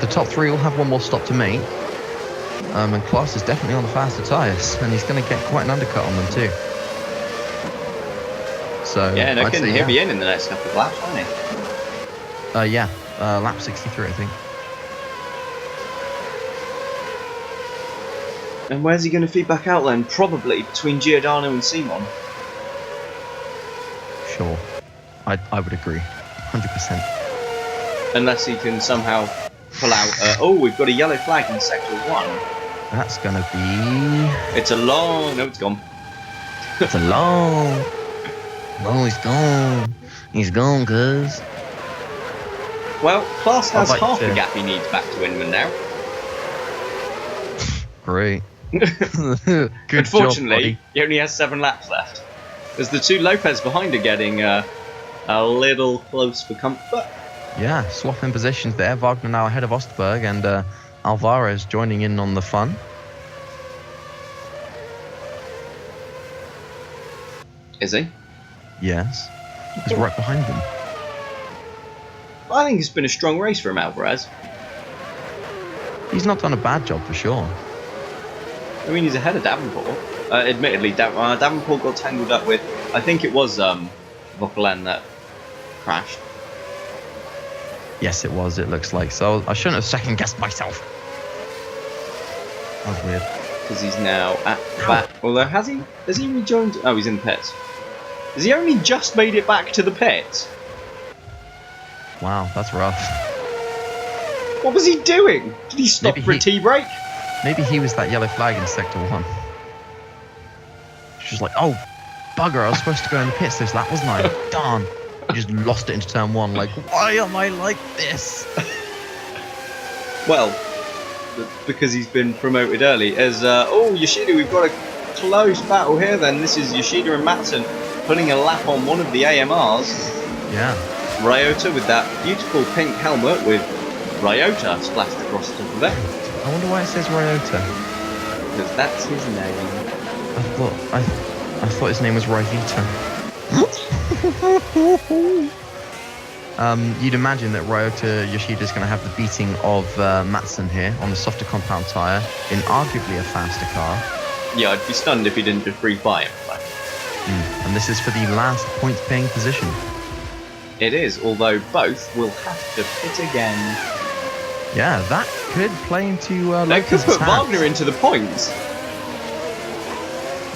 the top three will have one more stop to make. And Klaas is definitely on the faster tyres, and he's going to get quite an undercut on them too. So yeah, no kidding. He'll be in the next couple of laps, won't he? Yeah. Lap 63, I think. And where's he going to feed back out then? Probably between Giordano and Simon. Sure. I would agree. 100%. Unless he can somehow pull out... oh, we've got a yellow flag in Sector 1. That's going to be... It's a long... No, it's gone. It's a long... No, he's gone. He's gone, cuz. Well, Klaas has half the gap he needs back to Inman now. Great. Good Unfortunately, job, he only has 7 laps left. As the two Lopez behind are getting a little close for comfort. Yeah, swapping positions there. Wagner now ahead of Ostberg, and Alvarez joining in on the fun. Is he? Yes. He's right behind them. I think it's been a strong race for him, Alvarez. He's not done a bad job for sure. I mean, he's ahead of Davenport. Admittedly, Davenport got tangled up with, I think it was Vauquelin that crashed. Yes, it was, it looks like. So I shouldn't have second-guessed myself. That was weird. Because he's now at back. Although, has he rejoined? Oh, he's in the pits. Has he only just made it back to the pits? Wow, that's rough. What was he doing? Did he stop for a tea break? Maybe he was that yellow flag in Sector 1. She's like, oh, bugger, I was supposed to go in the pits this lap, wasn't I? Darn. He just lost it into turn 1, like, why am I like this? Well, because he's been promoted early. As, Yoshida, we've got a close battle here then. This is Yoshida and Matson putting a lap on one of the AMRs. Yeah. Ryota with that beautiful pink helmet with Ryota splashed across the top of it. I wonder why it says Ryota. Because that's his name. I thought his name was Ryvita. You'd imagine that Ryota Yoshida's going to have the beating of Matson here on the softer compound tyre in arguably a faster car. Yeah, I'd be stunned if he didn't just free fly him. And this is for the last point-paying position. It is, although both will have to pit again. Yeah, that could play into they could put Wagner into the points.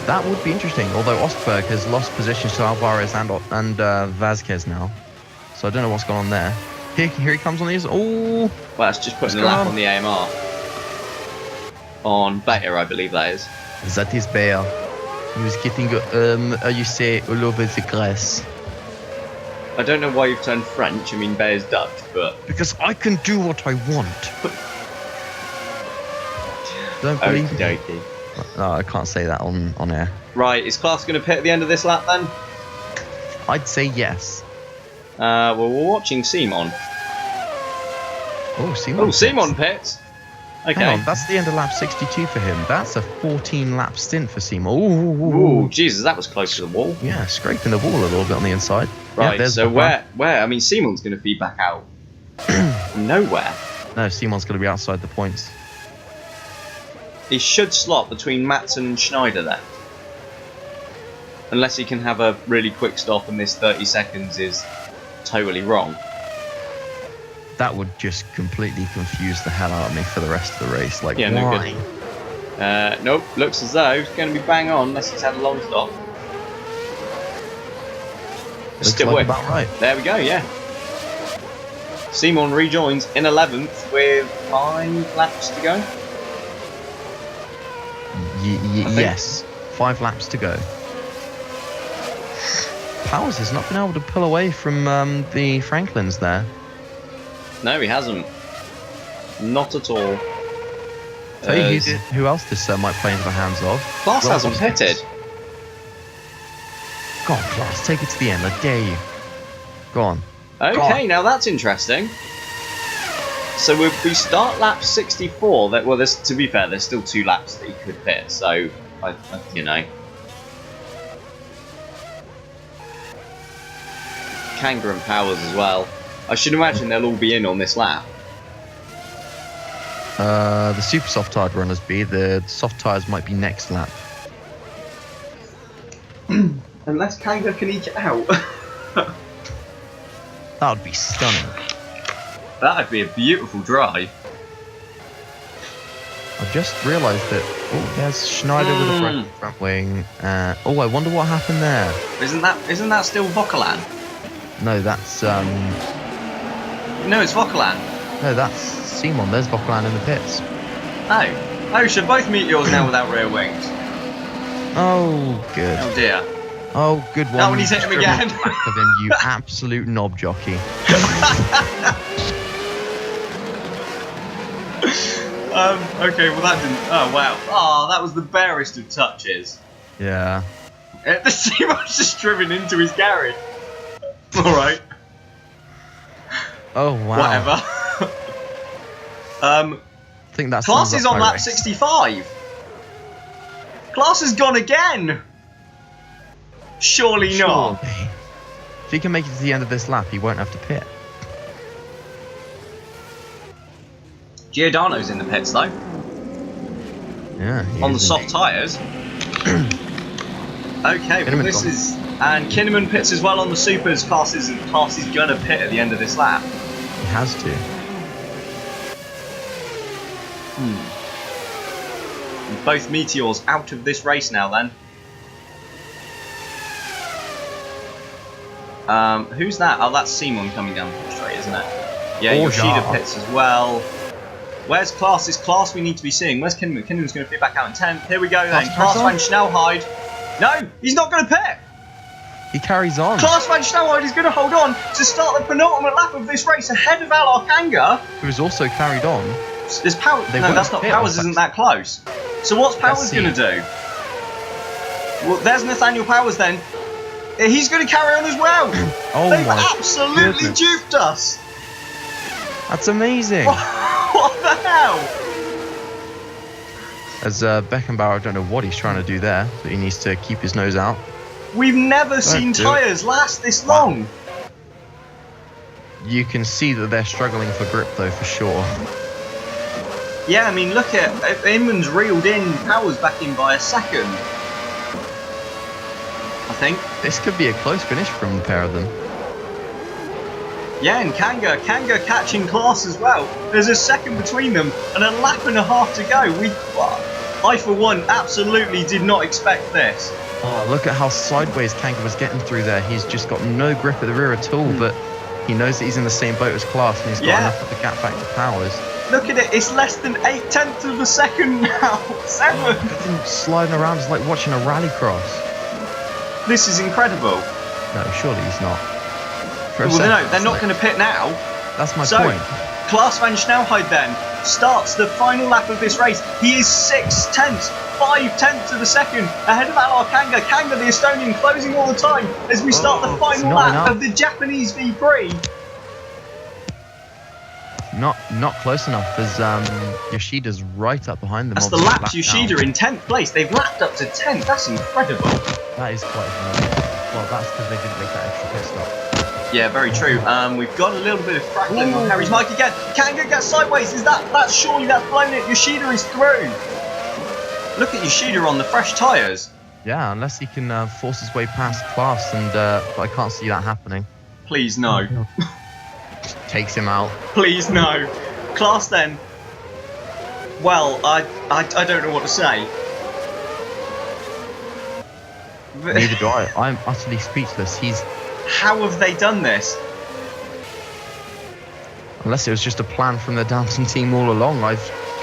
That would be interesting, although Ostberg has lost positions to Alvarez and Vazquez now. So I don't know what's going on there. Here he comes on these. Oh! Well, that's just putting a lap on the AMR. On Beta, I believe that is. That is Beta. He was getting, you say, all over the grass. I don't know why you've turned French. I mean, Bear's Dutch, but... Because I can do what I want. Don't believe me. No, I can't say that on air. Right, is Klaas going to pit at the end of this lap then? I'd say yes. Well, we're watching Simon. Oh, Simon. Oh, Simon pits. Okay. Hang on, that's the end of lap 62 for him. That's a 14-lap stint for Simon. Ooh, Jesus, that was close to the wall. Yeah, scraping the wall a little bit on the inside. Right, yeah, so where? I mean, Simon's going to feed back out. Nowhere. No, Simon's going to be outside the points. He should slot between Matson and Schneider then. Unless he can have a really quick stop and this 30 seconds is totally wrong. That would just completely confuse the hell out of me for the rest of the race. Like, yeah, why? No good. Nope, looks as though it's going to be bang on unless he's had a long stop. Still like about right. There we go, yeah. Simon rejoins in 11th with 5 laps to go. Yes. 5 laps to go. Powers has not been able to pull away from the Franklins there. No, he hasn't. Not at all. Tell you who else this might play into the hands of. Class hasn't pitted. Go on, Class, take it to the end. I dare you. Go on. Okay, now that's interesting. So we start lap 64. Well, to be fair, there's still 2 laps that he could pit. So, you know. Kanga and Powers as well. I should imagine they'll all be in on this lap. The super soft tired runners be. The soft tires might be next lap. Unless Kanga can eke it out. That would be stunning. That'd be a beautiful drive. I've just realised that. Oh, there's Schneider with a front wing. I wonder what happened there. Isn't that still Vocalan? No, that's No, it's Vocalan. No, that's Simon. There's Vocalan in the pits. Oh, so both Meteors now without rear wings. Oh, good. Oh dear. Oh, good one. Now when he's hit him again. Back of him, you absolute knob jockey. Okay, well that didn't. Oh wow. Oh, that was the barest of touches. Yeah. The Simon's just driven into his garage. All right. Oh wow. Whatever. I think that's Class is on lap 65. Class has gone again. Surely not. If he can make it to the end of this lap, he won't have to pit. Giordano's in the pits though. Yeah. On the soft tyres. Okay, well this is... And Kinnaman pits as well on the supers. Class is gonna pit at the end of this lap. He has to. Both Meteors out of this race now then. Who's that? Oh, that's Simon coming down the straight, isn't it? Yeah, Yoshida pits as well. Where's Class? Is Class we need to be seeing? Where's Kinnaman? Kinnaman's going to fit back out in 10th. Here we go then. Class van Schnellhide. No, he's not going to pit. He carries on. Claas van Schnellhide is going to hold on to start the penultimate lap of this race ahead of Alar Kanga. Who's also carried on. There's Power. No, that's not. Powers isn't that close. So what's Powers going to do? Well, there's Nathaniel Powers then. He's going to carry on as well. Oh They've my absolutely goodness. duped us. That's amazing. What the hell? As Beckenbauer, I don't know what he's trying to do there, but he needs to keep his nose out. We've never seen tyres last this long. You can see that they're struggling for grip though, for sure. Yeah, I mean, look at Inman's reeled in Powers back in by a second. I think. This could be a close finish from the pair of them. Yeah, and Kanga catching Class as well. There's a second between them and a lap and a half to go. I, for one, absolutely did not expect this. Oh, look at how sideways Kanga was getting through there. He's just got no grip at the rear at all, but he knows that he's in the same boat as Class and he's got enough of the gap back to Powers. Look at it, it's less than 8/10 of a second now. 7. Sliding around is like watching a rallycross. This is incredible. No, surely he's not. Well, no, they're not going to pit now. That's my point. Claas van Schnellhide then starts the final lap of this race. He is 6/10, 5/10 of a second ahead of Alar Kanga. Kanga, the Estonian, closing all the time as we start the final lap of the Japanese V-Prix. Not close enough as Yoshida's right up behind them. That's the lapped Yoshida in 10th place. They've lapped up to 10th. That's incredible. That is quite amazing. Well, that's because they didn't make that extra pit stop. Yeah, very true. We've got a little bit of crackling on Harry's mic again. Kanga gets sideways. That's surely that's blown it. Yoshida is through. Look at Yoshida on the fresh tyres. Yeah, unless he can force his way past Class, and but I can't see that happening. Please no. Just takes him out. Please no. Class then. Well, I don't know what to say. Neither do I. I'm utterly speechless. How have they done this? Unless it was just a plan from the Downton team all along.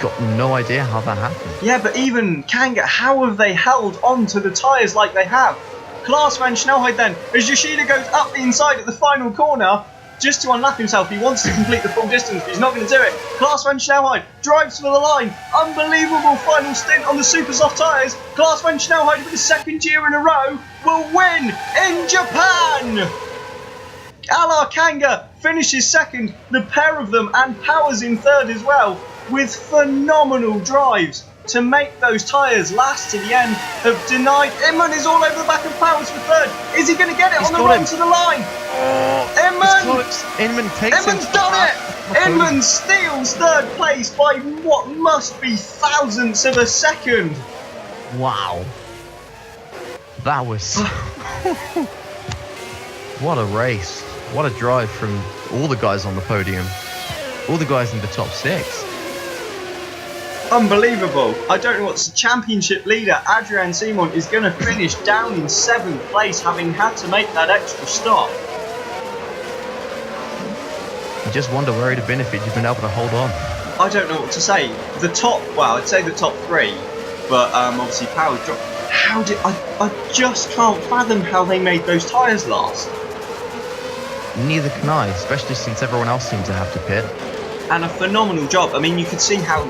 got no idea how that happened. Yeah, but even Kanga, how have they held on to the tyres like they have? Klaas van Snelheid then, as Yoshida goes up the inside at the final corner, just to unlap himself. He wants to complete the full distance, but he's not going to do it. Klaas van Snelheid drives for the line. Unbelievable final stint on the super soft tyres. Klaas van Snelheid, for the second year in a row, will win in Japan. Alar Kanga finishes second, the pair of them, and Powers in third as well, with phenomenal drives to make those tyres last to the end. Have denied. Inman is all over the back of Powers for third. Is he going to get it on the run to the line? Inman takes Inman's done it! Inman steals third place by what must be thousandths of a second. Wow. That was... What a race. What a drive from all the guys on the podium. All the guys in the top 6. Unbelievable. I don't know what's the championship leader, Adrian Simon, is going to finish down in 7th place, having had to make that extra stop. I just wonder where he'd have been if he'd been able to hold on. I don't know what to say. The top, well, I'd say the top 3, but obviously Powers dropped. How did I just can't fathom how they made those tyres last. Neither can I, especially since everyone else seemed to have to pit. And a phenomenal job. I mean, you could see how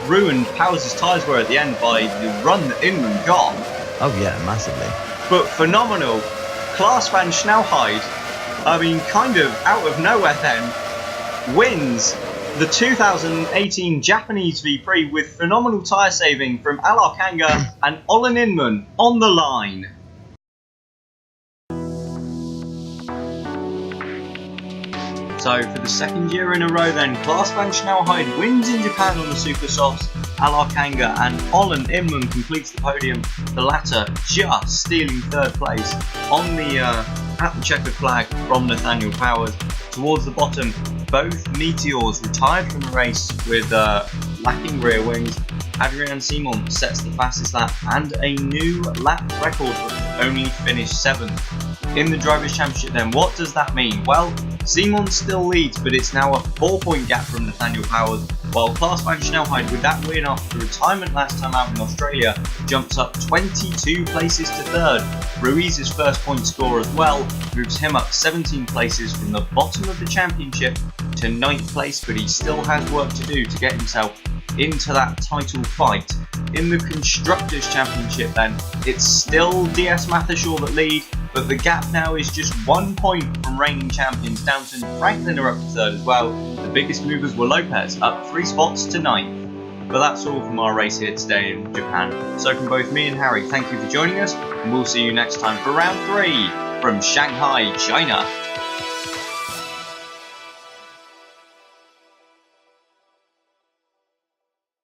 ruined Powers' tyres were at the end by the run that Inman got. Oh yeah, massively. But phenomenal. Klaas van Snelheid, I mean, kind of out of nowhere then, wins the 2018 Japanese V-Prix with phenomenal tyre saving from Alar Kanga and Olin Inman on the line. So for the second year in a row then, Klaas van Snelheid wins in Japan on the Super Softs. Alar Kanga and Olin Inman completes the podium, the latter just stealing third place on the at the checkered flag from Nathaniel Powers. Towards the bottom, both Meteors retired from the race with lacking rear wings. Adrian Simon sets the fastest lap and a new lap record, but only finished 7th. In the Drivers' Championship then, what does that mean? Well, Simon still leads, but it's now a 4-point gap from Nathaniel Powers, while Klaas van Snelheid, with that win after retirement last time out in Australia, jumps up 22 places to 3rd. Ruiz's first point score as well moves him up 17 places from the bottom of the championship to 9th place, but he still has work to do to get himself into that title fight. In the Constructors' Championship then, it's still DS Mathershaw that lead, but the gap now is just 1 point from reigning champions Downton. Franklin are up to 3rd as well. The biggest movers were Lopez, up 3 spots to 9th. But that's all from our race here today in Japan. So from both me and Harry, thank you for joining us, and we'll see you next time for round 3 from Shanghai, China.